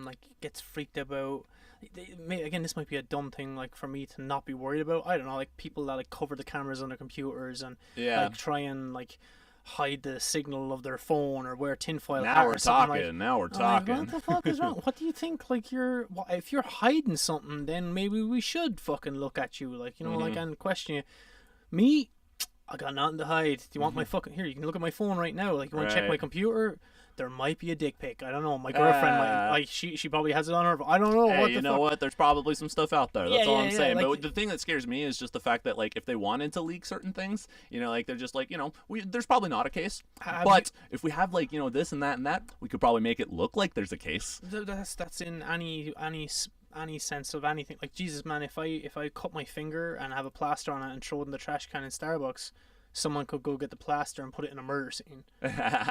like gets freaked about. Again, this might be a dumb thing like for me to not be worried about. I don't know, like people that like cover the cameras on their computers and like try and like hide the signal of their phone or wear tinfoil hat or something. Now we're talking. Like, what the fuck is wrong? What do you think? Like, if you're hiding something, then maybe we should fucking look at you, like, like, and question you. Me, I got nothing to hide. Do you want my fucking here? You can look at my phone right now. Like, you want to check my computer? There might be a dick pic. I don't know. My girlfriend might. Like, she probably has it on her. But I don't know. Hey, what the you know what? There's probably some stuff out there. That's all I'm saying. Like, but the thing that scares me is just the fact that, like, if they wanted to leak certain things, like, they're just like, there's probably not a case. But if we have, like, this and that, we could probably make it look like there's a case. That's in any sense of anything. Like, Jesus, man, if I cut my finger and have a plaster on it and throw it in the trash can in Starbucks, someone could go get the plaster and put it in a murder scene.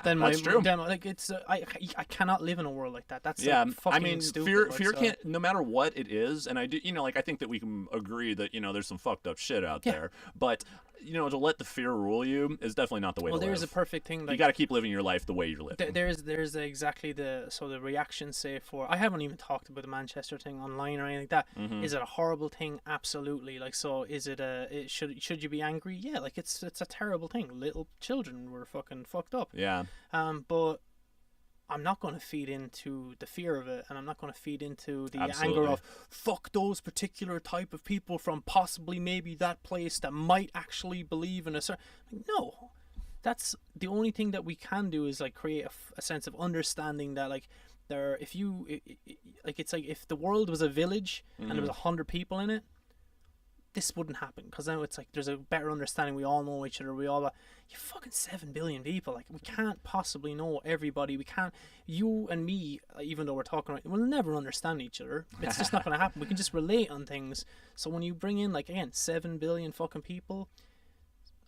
Then that's true. Then, like, it's I cannot live in a world like that. That's like, fucking I mean, stupid. fear can't, no matter what it is, and I do, like, I think that we can agree that there's some fucked up shit out there, but to let the fear rule you is definitely not the way to live. Well, there's a perfect thing. Like, you got to keep living your life the way you're living. There's exactly the reaction, say, for I haven't even talked about the Manchester thing online or anything like that. Is it a horrible thing? Absolutely. Like, so is it should you be angry? Yeah, like it's a terrible thing. Little children were fucking fucked up. Yeah. But I'm not going to feed into the fear of it, and I'm not going to feed into the Absolutely. anger of fuck those particular type of people from possibly maybe that place that might actually believe in a certain. No, that's the only thing that we can do is like create a sense of understanding that like it's like if the world was a village and there was 100 people in it, this wouldn't happen, because now it's like there's a better understanding. We all know each other. We all you fucking 7 billion people. Like, we can't possibly know everybody. We can't. You and me, even though we're talking right, we'll never understand each other. It's just not going to happen. We can just relate on things. So when you bring in like again 7 billion fucking people,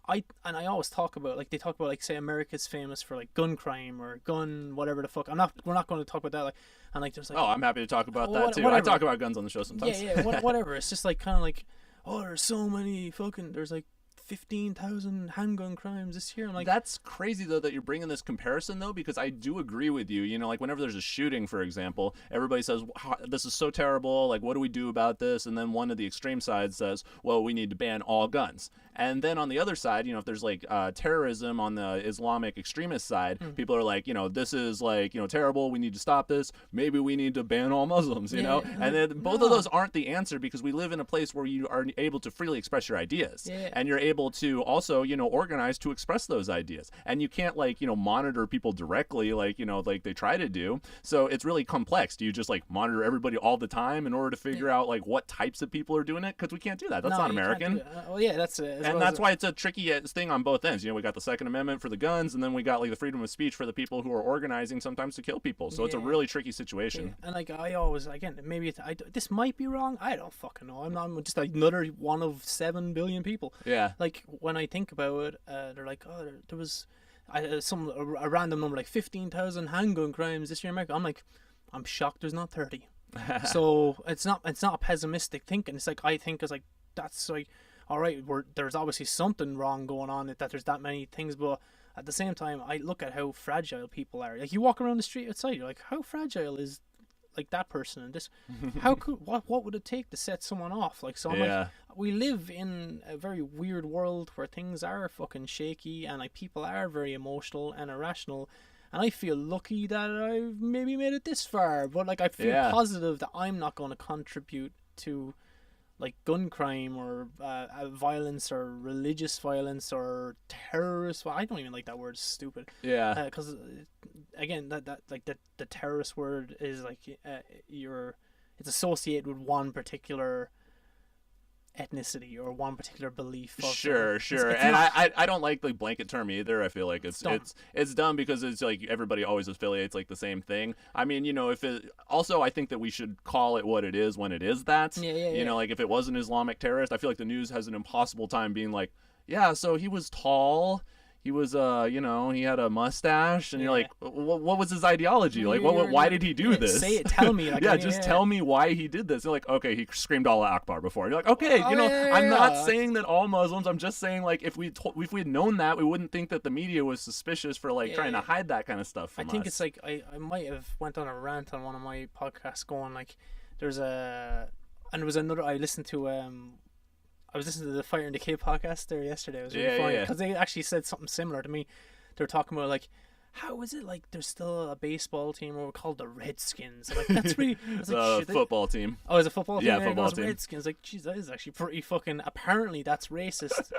I always talk about like they talk about like say America's famous for like gun crime or gun whatever the fuck. We're not going to talk about that like and like there's like I'm happy to talk about that too. Whatever. I talk about guns on the show sometimes. Yeah, whatever. It's just like kind of like. Oh, there's so many there's like 15,000 handgun crimes this year. I'm like, that's crazy though that you're bringing this comparison though, because I do agree with you. Like whenever there's a shooting, for example, everybody says this is so terrible. Like, what do we do about this? And then one of the extreme sides says, well, we need to ban all guns. And then on the other side, if there's like terrorism on the Islamic extremist side, people are like, this is like, terrible. We need to stop this. Maybe we need to ban all Muslims, know? And then both of those aren't the answer, because we live in a place where you are able to freely express your ideas, and you're able able to also, organize to express those ideas. And you can't like, monitor people directly like, like they try to do. So it's really complex. Do you just like monitor everybody all the time in order to figure out like what types of people are doing it? Because we can't do that. That's not American. Well, yeah, that's and that's why it's a tricky thing on both ends. We got the Second Amendment for the guns, and then we got like the freedom of speech for the people who are organizing sometimes to kill people. So it's a really tricky situation. Yeah. And like I always, again, maybe this might be wrong. I don't fucking know. I'm just another one of 7 billion people. Yeah. Like when I think about it, they're like, oh, there was a random number like 15,000 handgun crimes this year in America. I'm like, I'm shocked there's not 30. So it's not pessimistic thinking. It's like I think it's like that's like, all right, there's obviously something wrong going on that there's that many things, but at the same time, I look at how fragile people are. Like you walk around the street outside, you're like, how fragile is like that person and this? How could what would it take to set someone off? Like so, I'm like, we live in a very weird world where things are fucking shaky and like people are very emotional and irrational. And I feel lucky that I've maybe made it this far, but like I feel positive that I'm not going to contribute to like gun crime or violence or religious violence or terrorist. I don't even like that word. It's stupid. Yeah. Because again, that like the terrorist word is like it's associated with one particular ethnicity or one particular belief. Sure. And I don't like the blanket term either. I feel like it's dumb because it's like everybody always affiliates like the same thing. I mean, if it also, I think that we should call it what it is when it is that. Yeah. Like if it was an Islamic terrorist, I feel like the news has an impossible time being like, yeah, so he was tall. He was, he had a mustache, and you're like, what was his ideology? Like, why did he do this? Say it, tell me. Like, tell me why he did this. You're like, okay, he screamed Allah Akbar before. You're like, okay, I'm not saying that all Muslims. I'm just saying, like, if we had known that, we wouldn't think that the media was suspicious for like trying to hide that kind of stuff from us. I think it's like I might have went on a rant on one of my podcasts, going like, there was another I listened to. I was listening to the Fire and Decay podcast there yesterday. It was really funny because they actually said something similar to me. They were talking about like, how is it like there's still a baseball team or we're called the Redskins? I'm like, that's really it's like, a football team. Oh, it's a football team. Yeah, football team. Redskins. Like, geez, that is actually pretty fucking. Apparently, that's racist.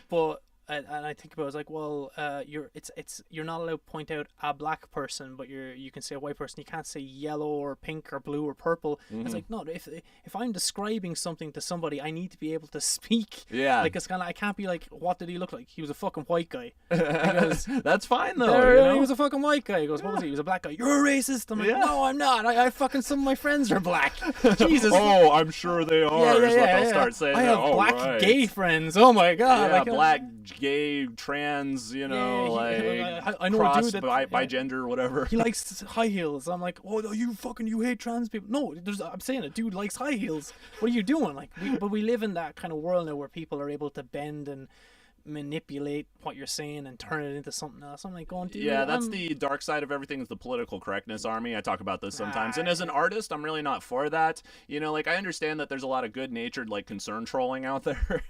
But and I think about it, I was like, well, you're not allowed to point out a black person, but you can say a white person. You can't say yellow or pink or blue or purple. Mm-hmm. It's like, no, if I'm describing something to somebody, I need to be able to speak. Yeah. Like it's kind of, I can't be like, what did he look like? He was a fucking white guy. Goes, that's fine though. He was a fucking white guy. He goes, what was he? He was a black guy. You're a racist. I'm like, no, I'm not. I fucking some of my friends are black. Jesus. Oh, I'm sure they are. Is what they'll start saying. I have black gay friends. Oh my god. Yeah, like, black gay trans, I know cross, a dude bigender, whatever. He likes high heels. I'm like, oh, you hate trans people. No, I'm saying a dude likes high heels. What are you doing? Like, but we live in that kind of world now where people are able to bend and manipulate what you're saying and turn it into something else. I'm like going, dude. Yeah, that's the dark side of everything, is the political correctness army. I talk about this sometimes. And as an artist, I'm really not for that. Like I understand that there's a lot of good-natured like concern trolling out there.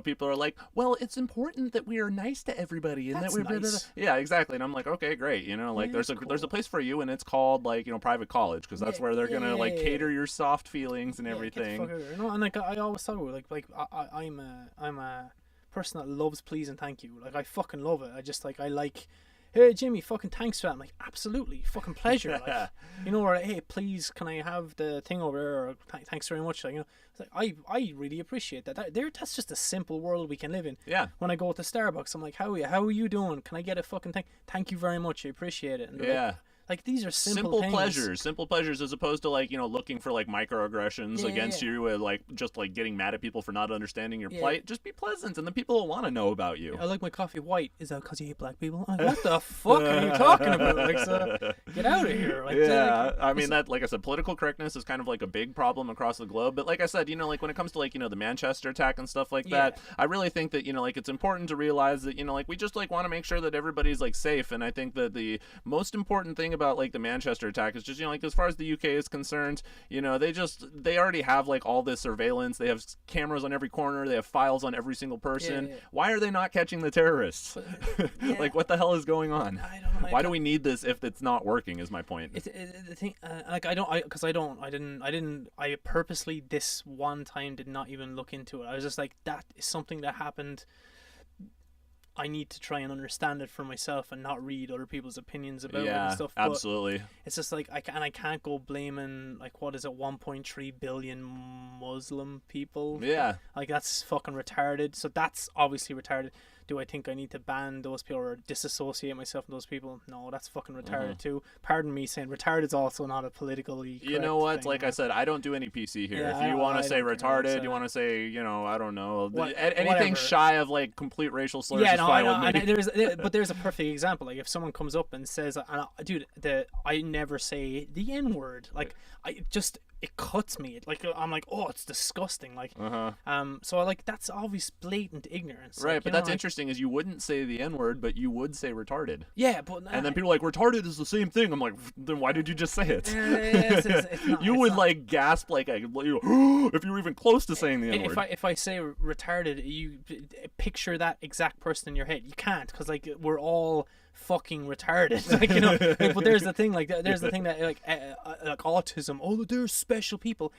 People are like, well, it's important that we are nice to everybody and that's that we're nice. Yeah, exactly. And I'm like, okay, great. There's a place for you, and it's called like, private college, because that's where they're gonna like cater your soft feelings and everything. And like I always thought like I'm a person that loves please and thank you. Like I fucking love it. I just like, hey Jimmy, fucking thanks for that. I'm like, absolutely, fucking pleasure. Like, or hey, please can I have the thing over there, or thanks very much. Like, it's like I really appreciate that. That's just a simple world we can live in. Yeah. When I go to Starbucks, I'm like, how are you doing? Can I get a fucking thing? Thank you very much. I appreciate it. And like these are simple things. Simple pleasures, as opposed to like, looking for like microaggressions against you, like just like getting mad at people for not understanding your plight. Just be pleasant, and the people will want to know about you. I like my coffee white. Is that because you hate black people? Like, what the fuck are you talking about? Like, so, get out of here. Like, I mean, that, like I said, political correctness is kind of like a big problem across the globe. But like I said, like when it comes to like, the Manchester attack and stuff like that, I really think that, like it's important to realize that, like we just like want to make sure that everybody's like safe. And I think that the most important thing about like the Manchester attack is just, you know, like as far as the UK is concerned, you know, they already have like all this surveillance. They have cameras on every corner. They have files on every single person. Yeah. Why are they not catching the terrorists? Yeah. Like, what the hell is going on? I don't know. Why do we need this if it's not working? Is my point. The thing, like I purposely this one time did not even look into it. I was just like, that is something that happened. I need to try and understand it for myself and not read other people's opinions about it and stuff. But absolutely. it's just like I can't go blaming like what is it 1.3 billion Muslim people. Yeah. Like that's fucking retarded. So that's obviously retarded. Do I think I need to ban those people or disassociate myself from those people? No, that's fucking retarded too. Pardon me saying retarded is also not a politically correct You know what? thing, Like I said, I don't do any PC here. Yeah, If you want I to say don't care, retarded, so- you want to say, you know, I don't know, Whatever. anything shy of like complete racial slurs Yeah, is no, fine I know. with me. But there's a perfect example. Like if someone comes up and says, "Dude, I never say the N word." Like it cuts me. Like I'm like, oh, it's disgusting. Like, so like that's obvious blatant ignorance. Right, like, but that's interesting. Is you wouldn't say the N word, but you would say retarded. Yeah, but And then people are like, retarded is the same thing. I'm like, then why did you just say it? it's not, You it's would not. like gasp like if you were even close to saying the N word. If I say retarded, you picture that exact person in your head. You can't, because like we're all fucking retarded. Like, you know, like, but there's the thing. Like there's the thing that like autism. Oh, there's special people.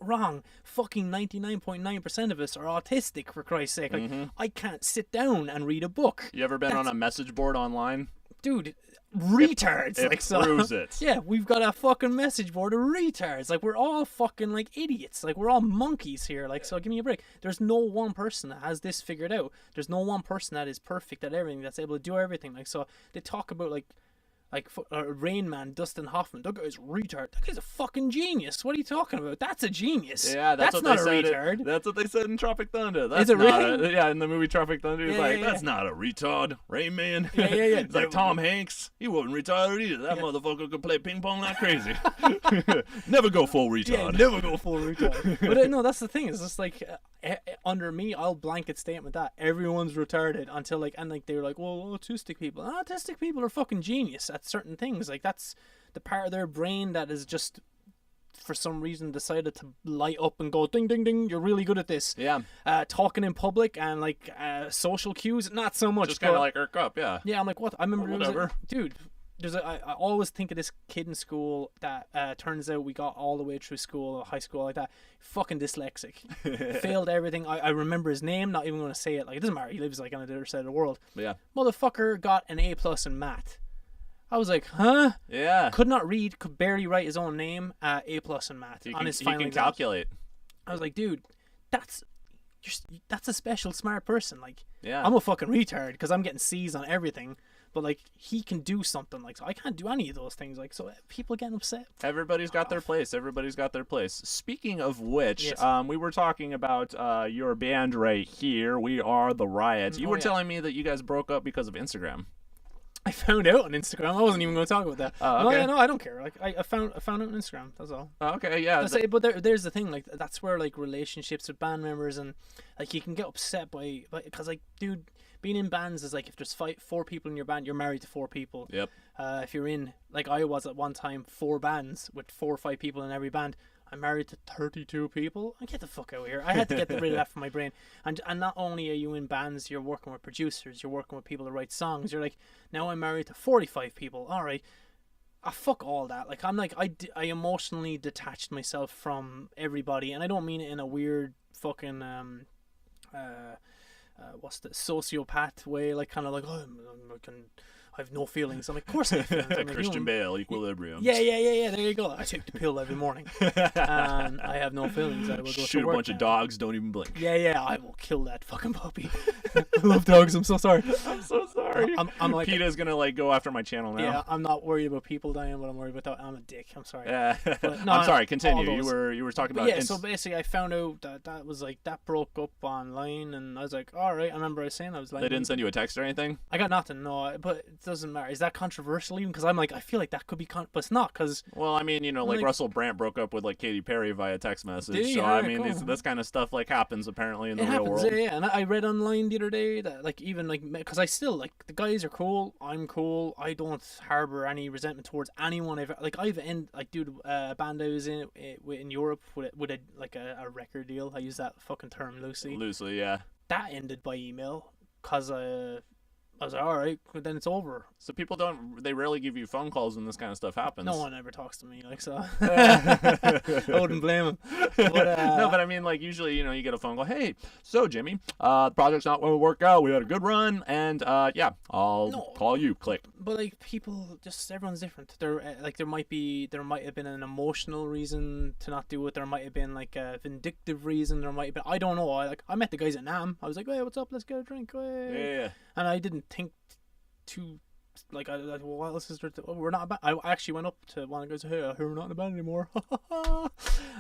Wrong. Fucking 99.9% of us are autistic. For Christ's sake, like I can't sit down and read a book. You ever been on a message board online? Dude, retards. It like so. proves it. Yeah, we've got a fucking message board of retards. Like we're all fucking like idiots. Like we're all monkeys here. Like, so give me a break. There's no one person that has this figured out. There's no one person that is perfect at everything, that's able to do everything. Like, so they talk about like Rain Man, Dustin Hoffman. That guy's a retard. That guy's a fucking genius. What are you talking about? That's a genius. Yeah, that's what not they a said. retard. That's what they said in Tropic Thunder. That's Is it not really? yeah, in the movie Tropic Thunder, he's Yeah, like, yeah, that's not a retard. Rain Man. Yeah. He's like Tom Hanks. He wasn't retarded either. That motherfucker could play ping pong like crazy. Never go full Yeah, retard. never go full retard. But no, that's the thing. It's just like under me, I'll blanket statement that everyone's retarded until like, and like they're like, well, autistic people are fucking genius at certain things. Like that's the part of their brain that is just for some reason decided to light up and go ding ding ding. You're really good at this. Yeah. Talking in public and like social cues, not so much. Just kind of but- like irk up, yeah. yeah, I'm like, what? I remember, Well, it was like, whatever. dude. I always think of this kid in school that turns out we got all the way through school, high school like that, fucking dyslexic, failed everything. I remember his name, not even going to say it. Like, it doesn't matter. He lives like on the other side of the world. Yeah. Motherfucker got an A+ in math. I was like, huh? Yeah. Could not read, could barely write his own name. A+ in math He on can, his he final can exams. calculate. I was like, dude, that's a special smart person. Like, Yeah. I'm a fucking retard because I'm getting C's on everything. But like he can do something, like, so I can't do any of those things. Like, so people getting upset. Everybody's got their place. Everybody's got their place. Speaking of which, Yes. we were talking about your band right here. We Are the Riots. You were yeah. telling me that you guys broke up because of Instagram. I found out on Instagram. I wasn't even going to talk about that. Oh, okay. No, I don't care. Like I found out on Instagram. That's all. Okay, yeah. That's it, but there's the thing. Like that's where like relationships with band members and like you can get upset by because like dude. Being in bands is like if there's 4 people in your band, you're married to 4 people. Yep. If you're in, like I was at one time, 4 bands with 4 or 5 people in every band, I'm married to 32 people. I get the fuck out of here. I had to get rid of that from my brain. And not only are you in bands, you're working with producers, you're working with people that write songs. You're like, now I'm married to 45 people. All right. Fuck all that. Like I'm like I emotionally detached myself from everybody, and I don't mean it in a weird fucking what's the sociopath way, like kind of like I have no feelings. I'm like, of course I have feelings. I'm a Christian human. Bale, Equilibrium. Yeah. There you go. I take the pill every morning, and I have no feelings. I will go Shoot to a work bunch of now. dogs, don't even blink. Yeah. I will kill that fucking puppy. I love dogs. I'm so sorry. I'm so sorry. I'm like, PETA's gonna like go after my channel now. yeah. I'm not worried about people dying, but I'm worried about that. I'm a dick. I'm sorry. Yeah. But, no, I'm sorry. all Continue. those. You were talking But about. yeah, so basically I found out that was like that broke up online, and I was like, all right. I remember I was saying I was like, they didn't send you a text or anything. I got nothing. No, but it doesn't matter. Is that controversial even? Because I'm like, I feel like that could be, but it's not. Because Well, I mean, you know, like Like- Russell Brand broke up with like Katy Perry via text message. Did he? So I Alright, mean, cool. this kind of stuff like happens apparently in the it real happens. world. Yeah. And I read online the other day that like even like because I still like the guys are cool. I'm cool. I don't harbor any resentment towards anyone. A band I was in Europe with a record deal. I use that fucking term loosely. Loosely, yeah. That ended by email because I was like, all right, but then it's over. So people they rarely give you phone calls when this kind of stuff happens. No one ever talks to me, like, so I wouldn't blame him. But, no, but I mean, like, usually, you get a phone call. Hey, so Jimmy, the project's not going to work out. We had a good run, and yeah, I'll call you. Click. But like, people, just everyone's different. There might have been an emotional reason to not do it. There might have been like a vindictive reason. There might have been, I don't know. I met the guys at NAMM. I was like, hey, what's up? Let's get a drink. Hey. Yeah. And I didn't think too, like, well, what else is there we're not a band. I actually went up to one of the guys, hey, I hear we're not in a band anymore.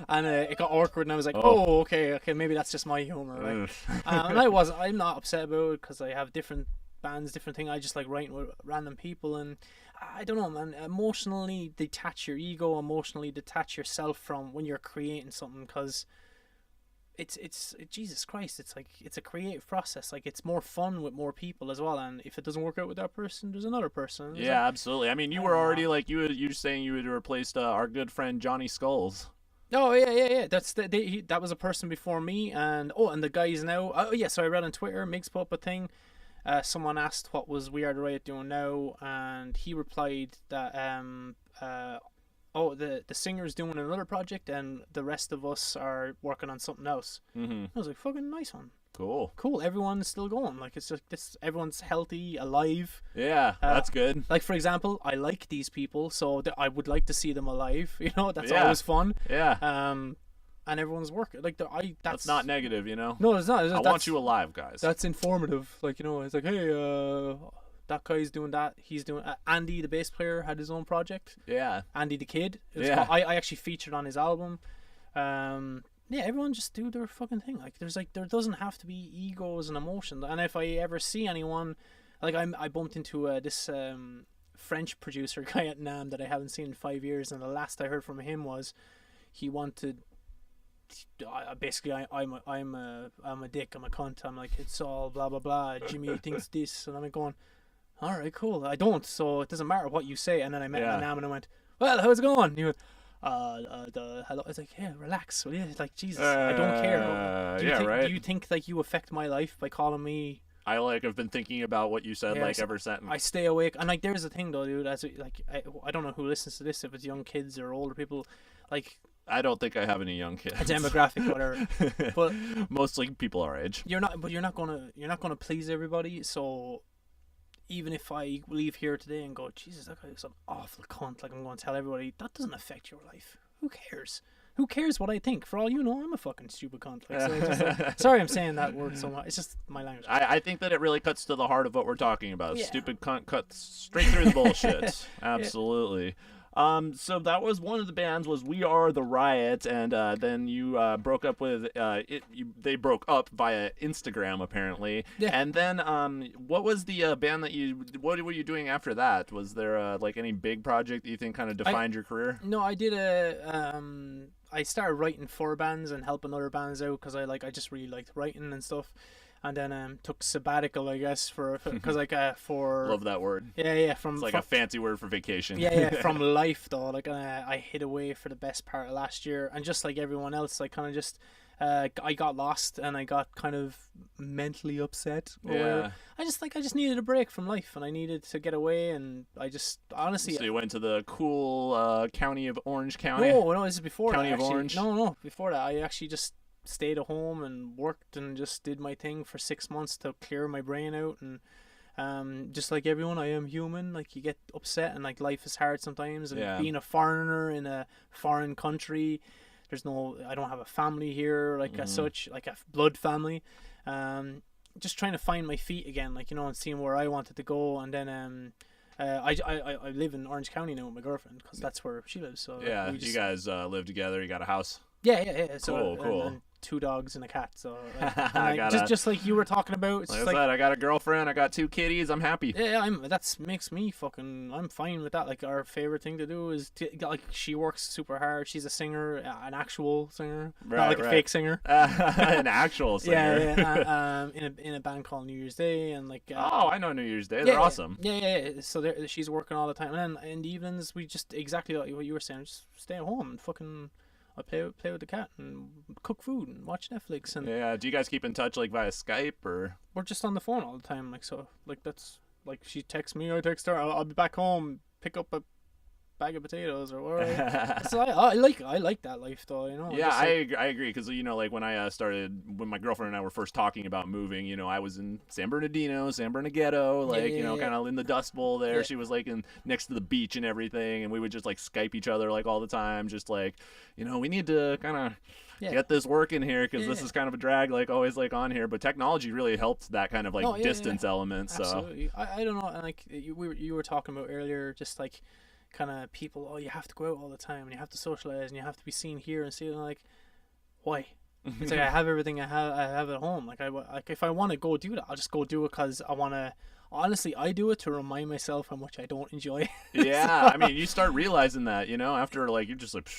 And it got awkward, and I was like, oh, okay, maybe that's just my humor, right? And I'm not upset about it, because I have different bands, different thing. I just like writing with random people, and I don't know, man, emotionally detach your ego, emotionally detach yourself from when you're creating something, because it's Jesus Christ, it's like, it's a creative process. Like, it's more fun with more people as well, and if it doesn't work out with that person, there's another person. Yeah, absolutely. I mean, you were already like, you were saying you had replaced our good friend Johnny Skulls. Oh yeah. That was a person before me, and the guys now. Oh yeah, so I read on Twitter, Migs put up a thing. Someone asked what was We Are the Riot doing now, and he replied that the singer's doing another project, and the rest of us are working on something else. Mm-hmm. I was like, fucking nice one. Cool. Everyone's still going. Like, it's just this. Everyone's healthy, alive. Yeah, that's good. Like, for example, I like these people, so I would like to see them alive. That's always fun. Yeah. And everyone's working. Like, that's not negative, No, it's not. I want you alive, guys. That's informative. Like, it's like, hey, that guy's doing that. He's doing. Andy, the bass player, had his own project. Yeah. Andy the Kid. I actually featured on his album. Yeah, everyone just do their fucking thing. Like, there doesn't have to be egos and emotions. And if I ever see anyone, like, I bumped into this French producer guy at NAMM that I haven't seen in 5 years, and the last I heard from him was he wanted. Basically, I'm a dick. I'm a cunt. I'm like, it's all blah blah blah. Jimmy thinks this, and I'm like going, all right, cool. I don't, so it doesn't matter what you say. And then I met NAMM, and I went, well, how's it going? And he went, hello. I was like, yeah, relax, will you? Like, Jesus, I don't care. Do you think like you affect my life by calling me? I have been thinking about what you said every sentence. I stay awake, and like, there's the thing though, dude. I don't know who listens to this, if it's young kids or older people, like. I don't think I have any young kids. A demographic, whatever. But mostly people our age. You're not gonna please everybody. So even if I leave here today and go, Jesus, that guy is an awful cunt, like, I'm going to tell everybody, that doesn't affect your life. Who cares? Who cares what I think? For all you know, I'm a fucking stupid cunt. Like, so sorry, I'm saying that word so much. It's just my language. I think that it really cuts to the heart of what we're talking about. Yeah. Stupid cunt cuts straight through the bullshit. Absolutely. Yeah. So that was one of the bands was We Are the Riot, and then you broke up with they broke up via Instagram apparently. Yeah. And then what was the band that what were you doing after that? Was there like any big project that you think kind of defined your career? No, I did I started writing for bands and helping other bands out because I just really liked writing and stuff. And then took sabbatical, I guess, because for love that word. Yeah. It's like a fancy word for vacation. Yeah. From life though, like I hid away for the best part of last year, and just like everyone else, I kind of just I got lost and I got kind of mentally upset. Yeah. I just needed a break from life, and I needed to get away, and I just honestly. So you went to the cool county of Orange County. No, this is before County that, of Orange. No, before that, I actually just stayed at home and worked and just did my thing for 6 months to clear my brain out. And just like everyone, I am human. Like, you get upset, and like life is hard sometimes, and being a foreigner in a foreign country, I don't have a family here, like as such, like a blood family. Just trying to find my feet again, like, and seeing where I wanted to go. And then I live in Orange County now with my girlfriend, because that's where she lives. So yeah, you guys live together. You got a house. Yeah. So, cool. And 2 dogs and a cat. So just like you were talking about. It's Like just I said, I got a girlfriend. I got 2 kitties. I'm happy. Yeah, that's makes me fucking. I'm fine with that. Like our favorite thing to do is like she works super hard. She's a singer, an actual singer, not like a fake singer. An actual singer. Yeah. In a band called New Year's Day, and like. Oh, I know New Year's Day. They're awesome. Yeah. So she's working all the time, and then in the evenings we just exactly like what you were saying, just stay at home and fucking. I play with the cat and cook food and watch Netflix and. Yeah. Do you guys keep in touch like via Skype or? We're just on the phone all the time, like so. Like that's like she texts me, I text her. I'll be back home, pick up a bag of potatoes or whatever. So I like that life though, you know. Yeah, I agree because you know, like when my girlfriend and I were first talking about moving, you know, I was in San Bernardino ghetto, like you know, kind of in the Dust Bowl there. Yeah. She was like next to the beach and everything, and we would just like Skype each other like all the time, just like, you know, we need to kind of. Get this working here because this is kind of a drag, like always, like on here. But technology really helped that kind of like distance element. Absolutely. So I don't know, and like you were talking about earlier, just like kind of people. Oh, you have to go out all the time, and you have to socialize, and you have to be seen here and see. Like, why? It's like I have everything I have at home. Like if I want to go do that, I'll just go do it because I want to. Honestly, I do it to remind myself how much I don't enjoy. Yeah, I mean, you start realizing that, you know, after like you're just like,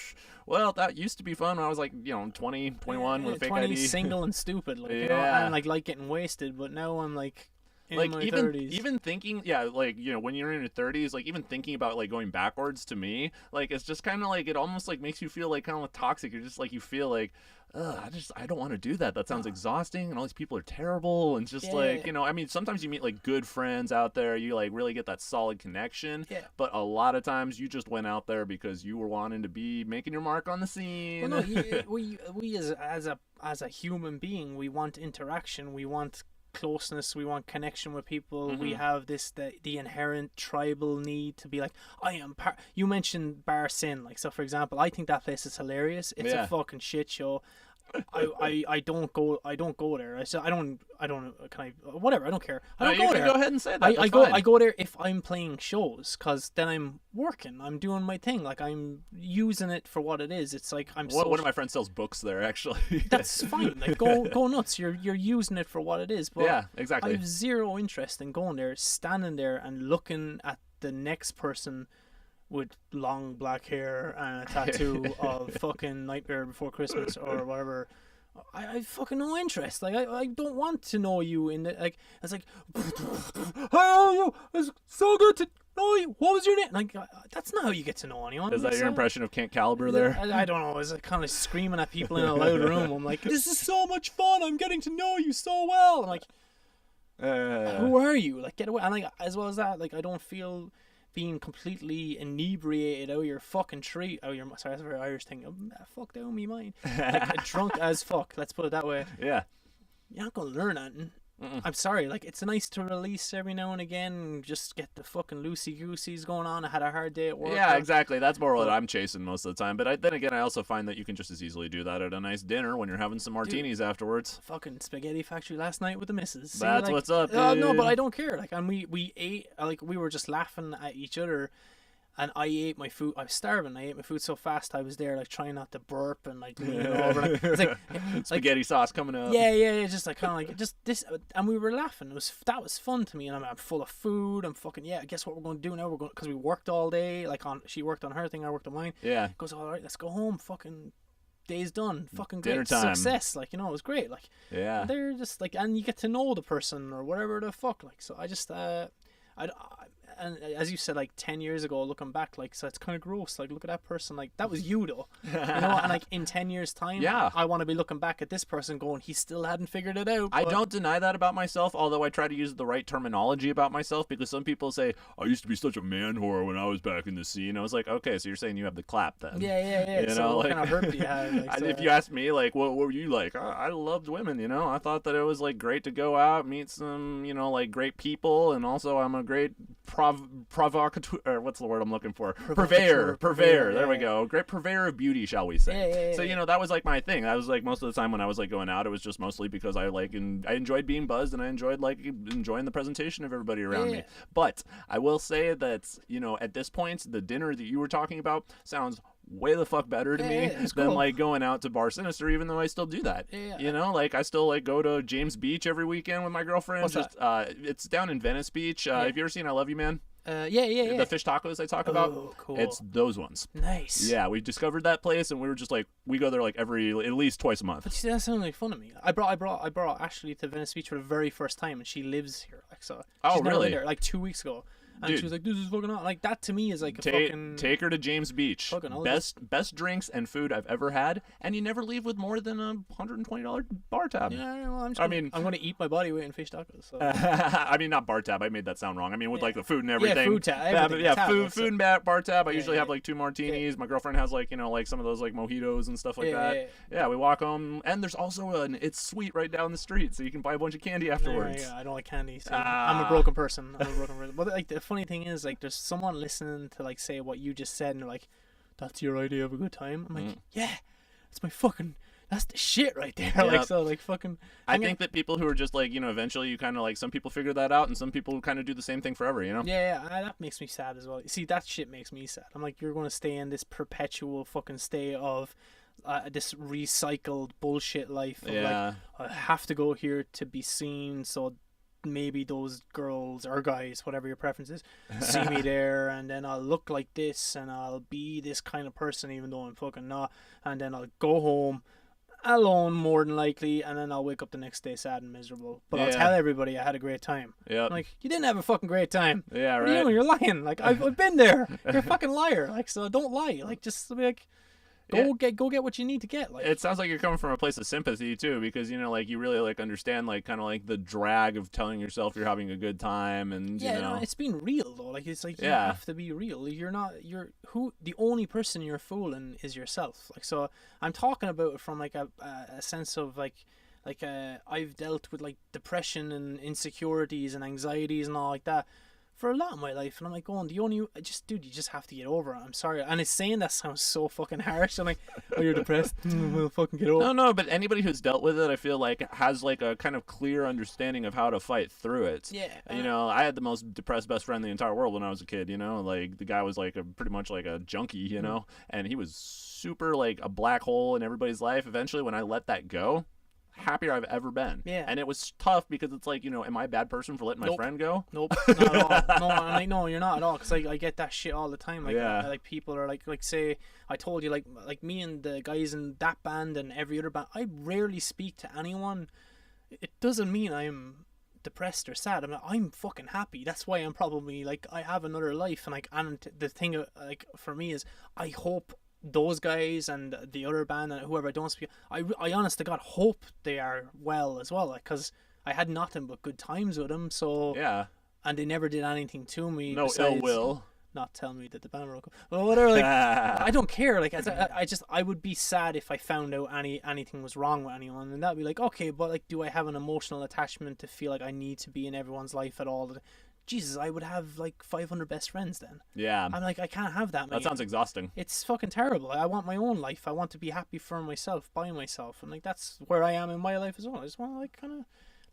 well, that used to be fun when I was like, you know, 20, 21 with a fake 20, ID. Single and stupid, like you know, and like getting wasted. But now I'm like. In my 30s. Even thinking, like, you know, when you're in your 30s, like even thinking about like going backwards to me, like it's just kind of like it almost like makes you feel like kind of toxic. You're just like you feel like, I don't want to do that. That sounds exhausting, and all these people are terrible, and just like, you know, I mean, sometimes you meet like good friends out there, you like really get that solid connection. Yeah. But a lot of times you just went out there because you were wanting to be making your mark on the scene. Well, no, we as a human being, we want interaction, we want closeness, we want connection with people. We have the inherent tribal need to be like, I am you mentioned Bar Sin, like, so for example, I think that place is hilarious. It's a fucking shit show. I don't go there. I don't can I whatever, I don't care. I don't go there. Go ahead and say that. I go there if I'm playing shows, because then I'm working, I'm doing my thing, like I'm using it for what it is. It's like one of my friends sells books there, actually. That's fine, like go nuts. You're using it for what it is. But yeah, exactly. I have zero interest in going there, standing there and looking at the next person with long black hair and a tattoo of fucking Nightmare Before Christmas or whatever. I fucking no interest. Like I don't want to know you in the like. It's like, how are you? It's so good to know you. What was your name? Like that's not how you get to know anyone. Is that your impression of Kent Caliber there? I don't know. It's like kind of screaming at people in a loud room. I'm like, this is so much fun. I'm getting to know you so well. I'm like, who are you? Like, get away. And like, as well as that, like, I don't feel being completely inebriated out of your fucking tree. Sorry, that's a very Irish thing. Fuck down me mind. Like, drunk as fuck. Let's put it that way. Yeah. You're not gonna learn anything. I'm sorry, like, it's nice to release every now and again, just get the fucking loosey-gooseys going on. I had a hard day at work. Yeah, exactly. That's more what I'm chasing most of the time. But then again, I also find that you can just as easily do that at a nice dinner when you're having some martinis afterwards. Fucking spaghetti factory last night with the missus. See, that's like, what's up, dude. No, but I don't care. Like, and we ate, like, we were just laughing at each other. And I ate my food. I was starving. I ate my food so fast. I was there, like, trying not to burp and like leaning over. Like, it's like spaghetti sauce coming up. Yeah. Just like kind of like just this, and we were laughing. That was fun to me. And I'm full of food. I'm fucking guess what we're going to do now? We're going because we worked all day. Like she worked on her thing. I worked on mine. Yeah. Goes, all right. Let's go home. Fucking day's done. Fucking dinner great time. Success. Like, you know, it was great. Like, yeah. They're just like, and you get to know the person or whatever the fuck. Like, so I just and as you said, like 10 years ago, looking back, like, so it's kind of gross. Like, look at that person. Like, that was you, though. You know, and like in 10 years' time, I want to be looking back at this person going, he still hadn't figured it out. I don't deny that about myself, although I try to use the right terminology about myself, because some people say, I used to be such a man whore when I was back in the scene. I was like, okay, so you're saying you have the clap then? Yeah. You so know, what like, kind of hurt do you have? Like, so, if you asked me, like, what were you like? I loved women, you know? I thought that it was like great to go out, meet some, you know, like great people, and also I'm a great or what's the word I'm looking for? Purveyor. There we go. Great purveyor of beauty, shall we say? So you know, that was like my thing. That was like most of the time when I was like going out, it was just mostly because I enjoyed being buzzed, and I enjoyed like enjoying the presentation of everybody around me. But I will say that, you know, at this point, the dinner that you were talking about sounds way the fuck better to me it's than cool. like going out to Bar Sinister, even though I still do that. Yeah. You know, like I still like go to James Beach every weekend with my girlfriend. What's Just it's down in Venice Beach. Have you ever seen I Love You Man? Yeah. The fish tacos I talk about. Oh, cool. It's those ones. Nice. Yeah, we discovered that place and we were just like we go there like at least twice a month. But you see, that sounds like fun to me. I brought Ashley to Venice Beach for the very first time, and she lives here. Like so. Oh, she's never really? been there, like 2 weeks ago. And Dude. she was like, "This is fucking on." Like that to me is like a fucking. Take her to James Beach. Fucking hell, Best drinks and food I've ever had, and you never leave with more than a $120 bar tab. Yeah, well, I'm gonna eat my body weight in fish tacos. So. I mean, not bar tab. I made that sound wrong. I mean, with like the food and everything. Yeah, food tab. Food and bar tab. I usually have yeah. like 2 martinis. My girlfriend has like like some of those like mojitos and stuff like that. Yeah. We walk home, and there's also it's sweet right down the street, so you can buy a bunch of candy afterwards. Yeah, I don't like candy. So I'm a broken person. But like the funny thing is, like, there's someone listening to like say what you just said, and they're like, "That's your idea of a good time." I'm like, "Yeah, that's the shit right there." Yep. Like so, like fucking. I think that people who are just like eventually you kind of like some people figure that out, and some people kind of do the same thing forever. Yeah, that makes me sad as well. See, that shit makes me sad. I'm like, you're gonna stay in this perpetual fucking state of. This recycled bullshit life of like I have to go here to be seen, so maybe those girls or guys, whatever your preference is, see me there, and then I'll look like this and I'll be this kind of person even though I'm fucking not, and then I'll go home alone more than likely, and then I'll wake up the next day sad and miserable, but I'll tell everybody I had a great time. Yeah, like, you didn't have a fucking great time. Yeah, what right. are you doing? You're lying. Like, I've been there. You're a fucking liar. Like, so don't lie. Like, just be like, go get what you need to get. Like, it sounds like you're coming from a place of sympathy too, because like you really like understand like kind of like the drag of telling yourself you're having a good time, and no, it's been real though. Like, it's like you have to be real. The only person you're fooling is yourself. Like, so I'm talking about it from like a sense of like I've dealt with like depression and insecurities and anxieties and all like that for a lot of my life, and I'm like going, you just have to get over it. I'm sorry, and it's saying that sounds so fucking harsh. I'm like, oh, you're depressed, we'll fucking get over it. No, but anybody who's dealt with it, I feel like has like a kind of clear understanding of how to fight through it. I had the most depressed best friend in the entire world when I was a kid. Like the guy was like pretty much like a junkie, and he was super like a black hole in everybody's life. Eventually, when I let that go, happier I've ever been. And it was tough because it's like, am I a bad person for letting my friend go? Nope, not at all. No, I'm like, no, you're not at all, because I get that shit all the time. Like, like people are like say, I told you, like me and the guys in that band and every other band, I rarely speak to anyone. It doesn't mean I'm depressed or sad. I'm fucking happy. That's why I'm probably like, I have another life, and like, and the thing like for me is, I hope those guys and the other band and whoever I don't speak, I honest to God hope they are well as well, because I had nothing but good times with them. So and they never did anything to me. No ill will. Not tell me that the band broke up. Well, whatever. Like, I don't care. Like, I would be sad if I found out anything was wrong with anyone, and that'd be like, okay, but like, do I have an emotional attachment to feel like I need to be in everyone's life at all? Jesus, I would have like 500 best friends then. Yeah. I'm like, I can't have that. That sounds exhausting. It's fucking terrible. I want my own life. I want to be happy for myself, by myself. And like, that's where I am in my life as well. I just want to like kind of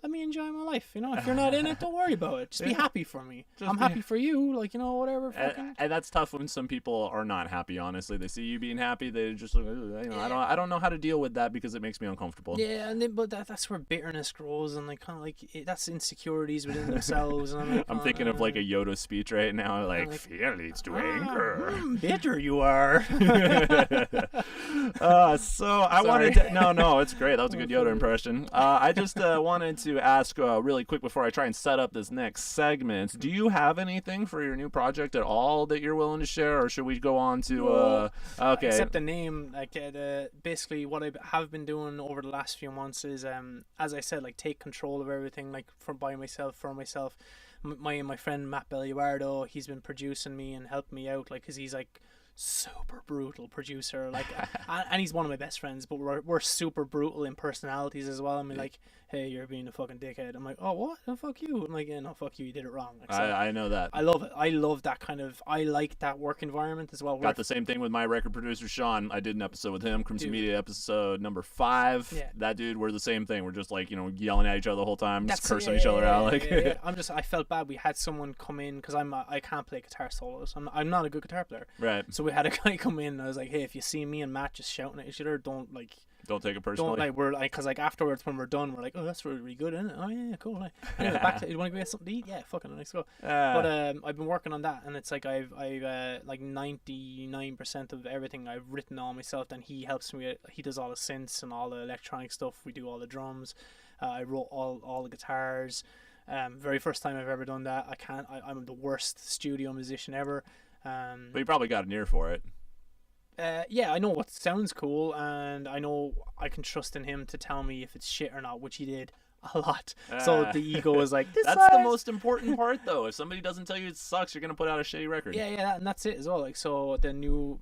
let me enjoy my life. If you're not in it, don't worry about it. Just be happy for me. I'm happy for you. Like, whatever. Fucking. And that's tough when some people are not happy. Honestly, they see you being happy, they just like, I don't know how to deal with that because it makes me uncomfortable. Yeah, and then, but that's where bitterness grows, and like kind of like that's insecurities within themselves. And I'm, like, I'm thinking of like a Yoda speech right now, like fear leads to anger. Bitter you are. So I wanted to. No, it's great. That was a good Yoda impression. I just wanted to ask really quick before I try and set up this next segment. Do you have anything for your new project at all that you're willing to share, or should we go on to? Okay. Except the name, like basically what I have been doing over the last few months is, as I said, like take control of everything, like for myself. My friend Matt Belluardo, he's been producing me and helping me out, like, cause he's like super brutal producer, like and he's one of my best friends, but we're super brutal in personalities as well. I mean, like hey, you're being a fucking dickhead. I'm like, oh, what? No, fuck you. I'm like, yeah, no, fuck you. You did it wrong. Like, so I know that. I love it. I love that kind of. I like that work environment as well. Got the same thing with my record producer Sean. I did an episode with him, Crimson Media episode number 5. Yeah. That dude, we're the same thing. We're just like, you know, yelling at each other the whole time, just That's cursing each other out. Like, yeah. I felt bad. We had someone come in because I can't play guitar solos. I'm not a good guitar player. right. So we had a guy come in. And I was like, hey, if you see me and Matt just shouting at each other, don't take it personally. Don't like we're like because like afterwards when we're done we're like, oh, that's really good, isn't it? Oh yeah, cool. Like, anyway, back to, you want to go get something to eat? Yeah, fucking let's go. But I've been working on that, and it's like I've like 99% of everything I've written all myself. Then he helps me. He does all the synths and all the electronic stuff. We do all the drums. I wrote all the guitars. Very first time I've ever done that. I'm the worst studio musician ever. But you probably got an ear for it. Yeah, I know what sounds cool, and I know I can trust in him to tell me if it's shit or not, which he did a lot. So the ego is like, this that's sucks. the most important part, though. If somebody doesn't tell you it sucks, you're gonna put out a shitty record. Yeah, and that's it as well. Like, so the new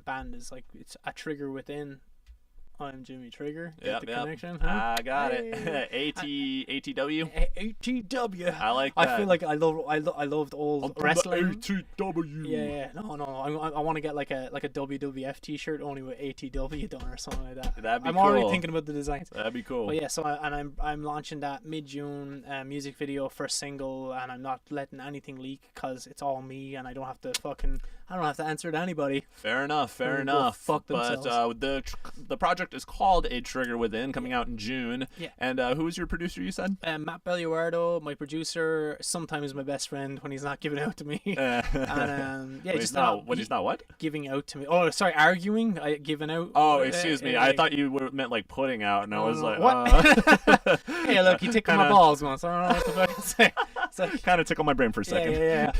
band is like, it's A Trigger Within. I'm Jimmy Trigger. Get the connection? Huh? I got it. ATW. ATW. I like that. I feel like I loved old wrestling. ATW. Yeah. No. I want to get like a WWF T-shirt only with ATW done or something like that. That'd be I'm cool. already thinking about the designs. That'd be cool. But yeah, so I'm launching that mid-June music video for a single, and I'm not letting anything leak because it's all me, and I don't have to answer to anybody. Fair enough. Fuck themselves. But the project is called A Trigger Within, coming out in June. Yeah. And who was your producer, you said? Matt Belluardo, my producer, sometimes my best friend when he's not giving out to me. And when he's not what? Giving out to me. Oh, sorry, arguing. Giving out. Oh, excuse me. I thought you meant like putting out, and I was like, what? Hey, look, he tickled my balls once. I don't know what the fuck to say. Like, kind of tickled my brain for a second. Yeah.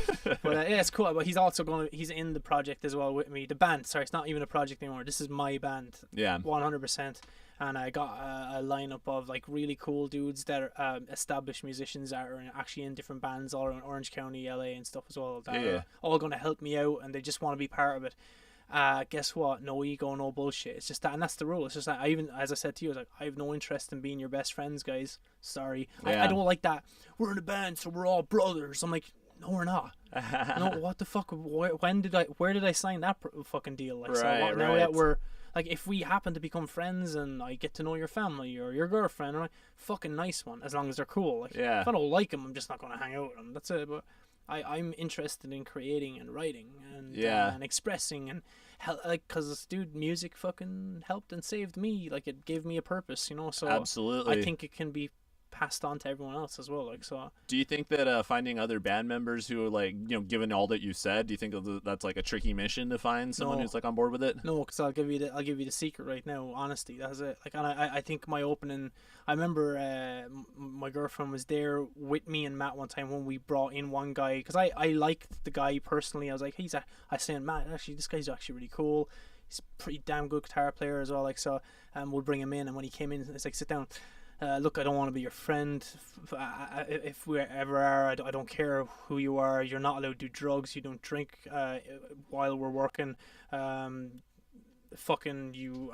But yeah, it's cool. But he's also he's in the project as well with me. The band. Sorry, it's not even a project anymore. This is my band. Yeah. 100%. And I got a lineup of like really cool dudes that are established musicians that are actually in different bands all around Orange County, LA, and stuff as well. That are all going to help me out, and they just want to be part of it. Guess what? No ego, no bullshit. It's just that, and that's the rule. It's just that as I said to you, I was like, I have no interest in being your best friends, guys. Sorry, I don't like that. We're in a band, so we're all brothers. I'm like, no, we're not. No, what the fuck? Where did I sign that fucking deal? Like, right. Now that we're like, if we happen to become friends and I get to know your family or your girlfriend, I'm like, fucking nice one, as long as they're cool. Like, if I don't like them, I'm just not gonna hang out with them. That's it. But I'm interested in creating and writing and expressing and because dude, music fucking helped and saved me. Like, it gave me a purpose, you know. So absolutely, I think it can be passed on to everyone else as well. Like, so do you think that finding other band members who are like, you know, given all that you said, do you think that's like a tricky mission to find someone who's like on board with it? No, because I'll give you the secret right now. Honesty, that's it. Like, and I think my opening, I remember my girlfriend was there with me and Matt one time when we brought in one guy, because I liked the guy personally. I was like, I said, Matt, actually this guy's actually really cool. He's a pretty damn good guitar player as well. Like, so we'll bring him in, and when he came in, it's like, sit down. Look, I don't want to be your friend. If we ever are, I don't care who you are. You're not allowed to do drugs. You don't drink while we're working. Fucking you.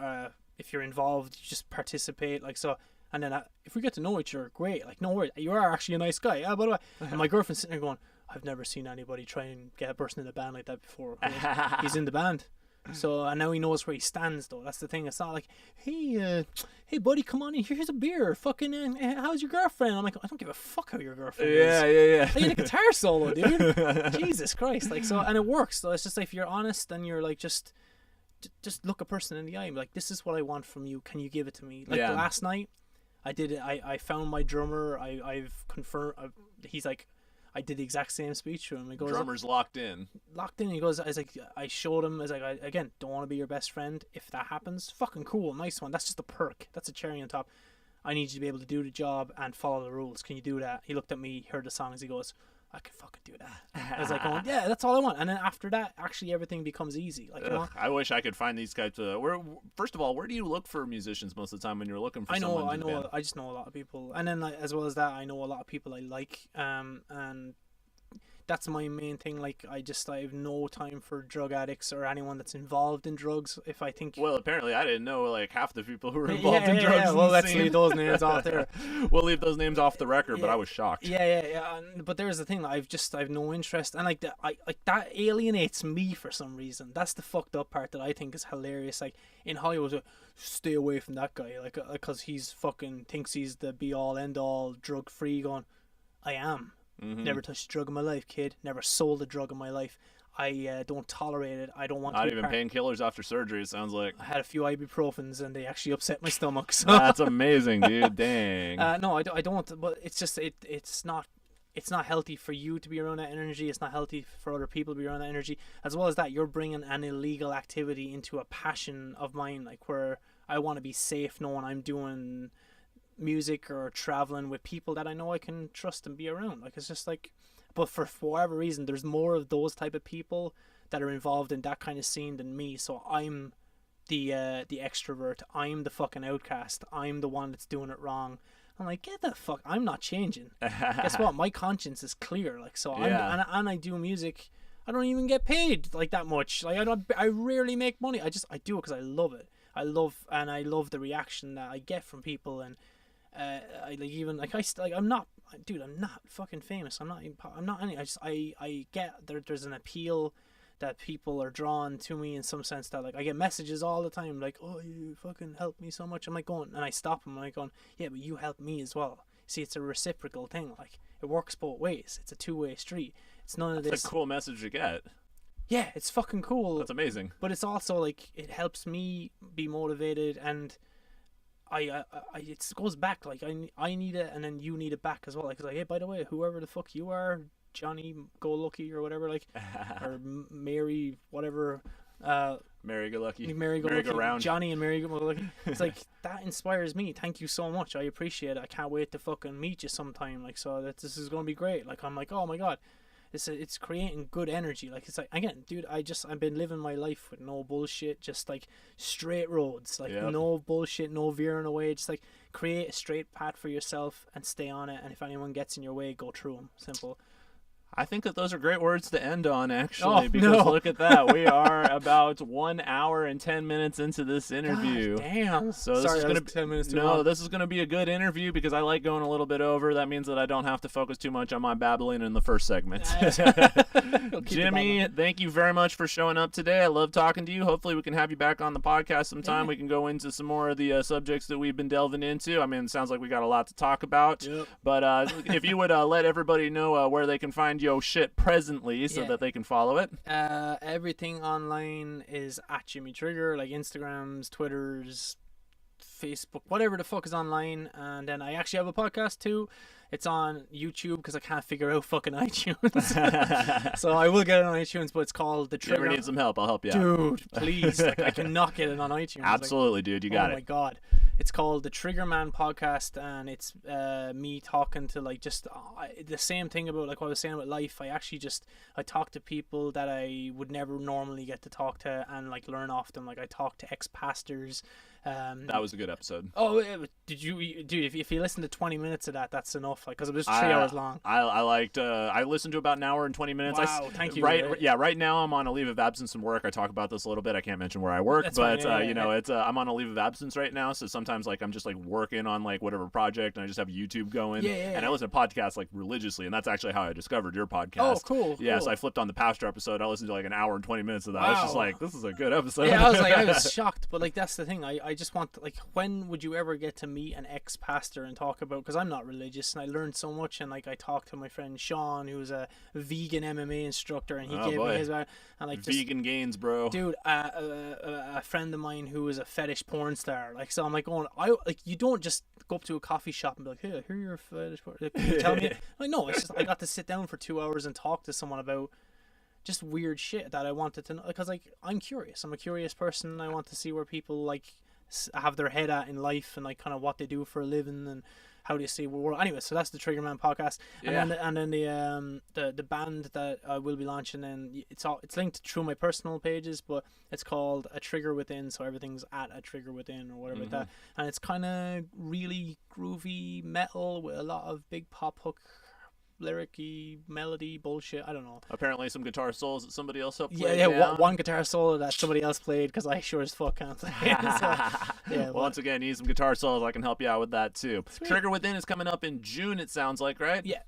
If you're involved, you just participate. Like, so. And then if we get to know each other, great. Like, no worries. You are actually a nice guy. By the way. And my girlfriend's sitting there going, I've never seen anybody try and get a person in the band like that before. He's in the band. So, and now he knows where he stands, though. That's the thing. It's not like, hey buddy, come on in, here's a beer. Fucking, how's your girlfriend? I'm like, I don't give a fuck how your girlfriend is. Yeah. I need a guitar solo, dude. Jesus Christ. Like, so, and it works. So it's just like, if you're honest and you're like, just look a person in the eye and be like, this is what I want from you. Can you give it to me? Like, last night, I did it. I found my drummer. I've confirmed. He's like, I did the exact same speech to him. He goes, drummer's locked in. He goes, I showed him, again, don't want to be your best friend. If that happens, fucking cool, nice one. That's just a perk. That's a cherry on top. I need you to be able to do the job and follow the rules. Can you do that? He looked at me, heard the songs. He goes, I can fucking do that. I was like, going, yeah, that's all I want. And then after that, actually everything becomes easy. Like, you know? I wish I could find these guys. First of all, where do you look for musicians most of the time when you're looking for someone? I know. I just know a lot of people. And then, as well as that, I know a lot of people I like. And that's my main thing. Like I have no time for drug addicts or anyone that's involved in drugs. If I think Well, apparently I didn't know like half the people who were involved in drugs. Yeah. Well, let's leave those names off there. We'll leave those names off the record, but I was shocked. Yeah. But there's the thing. I've no interest, and like that alienates me for some reason. That's the fucked up part that I think is hilarious. Like in Hollywood, stay away from that guy, like because he's fucking thinks he's the be all end all drug free. Going, I am. Never touched a drug in my life, kid. Never sold a drug in my life. I don't tolerate it. I don't want Not to. Not even painkillers after surgery, it sounds like. I had a few ibuprofens and they actually upset my stomach. So. That's amazing, dude. Dang. No, I don't. But it's just it's not healthy for you to be around that energy. It's not healthy for other people to be around that energy. As well as that, you're bringing an illegal activity into a passion of mine, like where I want to be safe knowing I'm doing music or traveling with people that I know I can trust and be around. Like it's just like, but for whatever reason, there's more of those type of people that are involved in that kind of scene than me. So I'm the extrovert. I'm the fucking outcast. I'm the one that's doing it wrong. I'm like, get the fuck. I'm not changing. Guess what? My conscience is clear. Like so, yeah. and I do music. I don't even get paid like that much. Like I rarely make money. I do it because I love it. I love the reaction that I get from people and. I'm not fucking famous. I'm not any. I get there's an appeal that people are drawn to me in some sense that like I get messages all the time like, oh, you fucking helped me so much. I'm like going and I stop them. I'm like going, yeah, but you helped me as well. See, it's a reciprocal thing. Like it works both ways. It's a two-way street. It's none of this. That's a cool message to get. Yeah, it's fucking cool. That's amazing. But it's also like it helps me be motivated and. It goes back like I need it and then you need it back as well. Like, hey, by the way, whoever the fuck you are, Johnny Go Lucky or whatever, like, or Mary whatever, Mary Go Lucky, Mary Go Lucky, round. Johnny and Mary Go Lucky. It's like that inspires me. Thank you so much. I appreciate it. I can't wait to fucking meet you sometime. Like, so that this is gonna be great. Like, I'm like, oh my god. It's creating good energy. Like it's like again, dude. I've been living my life with no bullshit, just like straight roads, like no bullshit, no veering away. Just like create a straight path for yourself and stay on it. And if anyone gets in your way, go through them. Simple. I think that those are great words to end on, actually, because look at that. We are about 1 hour and 10 minutes into this interview. God damn. So this is gonna be 10 minutes too long. This is gonna be a good interview because I like going a little bit over. That means that I don't have to focus too much on my babbling in the first segment. Jimmy, thank you very much for showing up today. I love talking to you. Hopefully we can have you back on the podcast sometime. We can go into some more of the subjects that we've been delving into. I mean, it sounds like we got a lot to talk about. Yep. But if you would let everybody know where they can find your shit presently so that they can follow it. Everything online is at Jimmy Trigger, like Instagrams, Twitters, Facebook, whatever the fuck is online. And then I actually have a podcast too. It's on YouTube because I can't figure out fucking iTunes. So I will get it on iTunes, but it's called The Trigger. If you ever need some help, I'll help you out. Dude, please. Like, I cannot get it on iTunes. Absolutely, dude. You got it. Oh my god. It's called the Triggerman podcast, and it's me talking to like just the same thing about like what I was saying with life. I talk to people that I would never normally get to talk to and like learn off them. Like I talk to ex-pastors. That was a good episode. Oh, did you, dude? If you listen to 20 minutes of that, that's enough. Like, because it was 3 hours long. I liked. I listened to about an hour and 20 minutes. Wow, thank you. Right now I'm on a leave of absence from work. I talk about this a little bit. I can't mention where I work, that's but fine. it's I'm on a leave of absence right now. So sometimes like I'm just like working on like whatever project, and I just have YouTube going. And I listen to podcasts like religiously, and that's actually how I discovered your podcast. Oh, cool. Yeah, so I flipped on the Pastor episode. I listened to like an hour and 20 minutes of that. Wow. I was just like, this is a good episode. Yeah, I was shocked, but like that's the thing. I just want to, like, when would you ever get to meet an ex-pastor and talk about, because I'm not religious and I learned so much, and like I talked to my friend Sean, who's a vegan MMA instructor, and he gave me his and like vegan gains, bro. Dude, a friend of mine who is a fetish porn star, like, so I'm like going, you don't just go up to a coffee shop and be like, hey, I hear you're a fetish porn. Like, can you tell me? Like, no, it's just I got to sit down for 2 hours and talk to someone about just weird shit that I wanted to know, because like I'm curious. I'm a curious person. I want to see where people like have their head at in life and like kind of what they do for a living and how do you see the world. Anyway, so that's the Triggerman podcast. And then the band that I will be launching, and it's linked through my personal pages, but it's called A Trigger Within, so everything's at A Trigger Within or whatever like that. And it's kind of really groovy metal with a lot of big pop hook lyric-y melody bullshit. I don't know. Apparently some guitar solos that somebody else helped Yeah, play yeah. down. One guitar solo that somebody else played because I sure as fuck can't play it. Well, once again, need some guitar solos. I can help you out with that too. Sweet. Trigger Within is coming up in June. It sounds like, right? Yeah.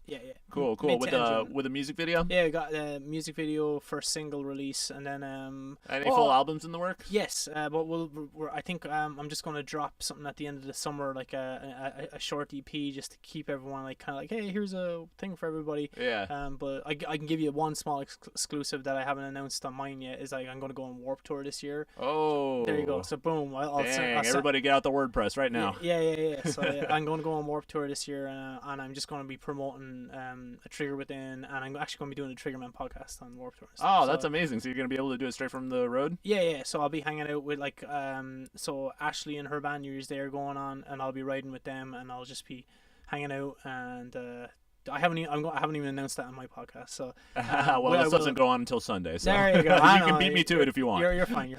Cool. Mid With to end June. with a music video. Yeah, we got a music video, first single release, and then Any full albums in the works? Yes, but I think I'm just gonna drop something at the end of the summer, like a short EP, just to keep everyone like kind of like, hey, here's a thing for everybody. Yeah. But I can give you one small exclusive that I haven't announced on mine yet. Is like I'm gonna go on Warped Tour this year. Oh. There you go. So boom, I'll Dang, everybody get out the WordPress right now. Yeah. So I'm going to go on Warped Tour this year, and I'm just going to be promoting a Trigger Within, and I'm actually going to be doing the Triggerman podcast on Warped Tour. Oh, that's amazing. So you're going to be able to do it straight from the road? Yeah. So I'll be hanging out with like so Ashley and her band Years They are going on, and I'll be riding with them, and I'll just be hanging out, and I haven't even announced that on my podcast. So well, this doesn't go on until Sunday. So there you go. you can beat me to it if you want. You're fine.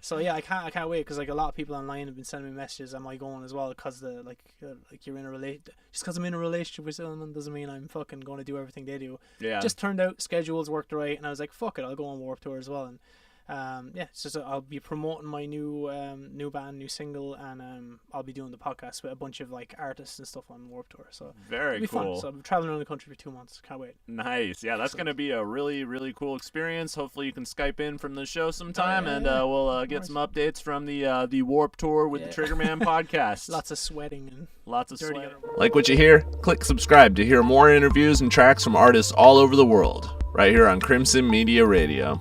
So yeah, I can't wait because like a lot of people online have been sending me messages. Am I going as well? Because like you're in a just because I'm in a relationship with someone doesn't mean I'm fucking going to do everything they do. Yeah. Just turned out schedules worked right, and I was like, fuck it, I'll go on Warped Tour as well. And it's just I'll be promoting my new band, new single, and I'll be doing the podcast with a bunch of like artists and stuff on Warped Tour. So very it'll be cool. fun. So I'm traveling around the country for 2 months. Can't wait. Nice. Yeah, that's going to be a really, really cool experience. Hopefully you can Skype in from the show sometime, and we'll get some updates from the Warped Tour with the Triggerman podcast. Lots of sweating and lots of dirty sweat. underwear. Like what you hear? Click subscribe to hear more interviews and tracks from artists all over the world, right here on Crimson Media Radio.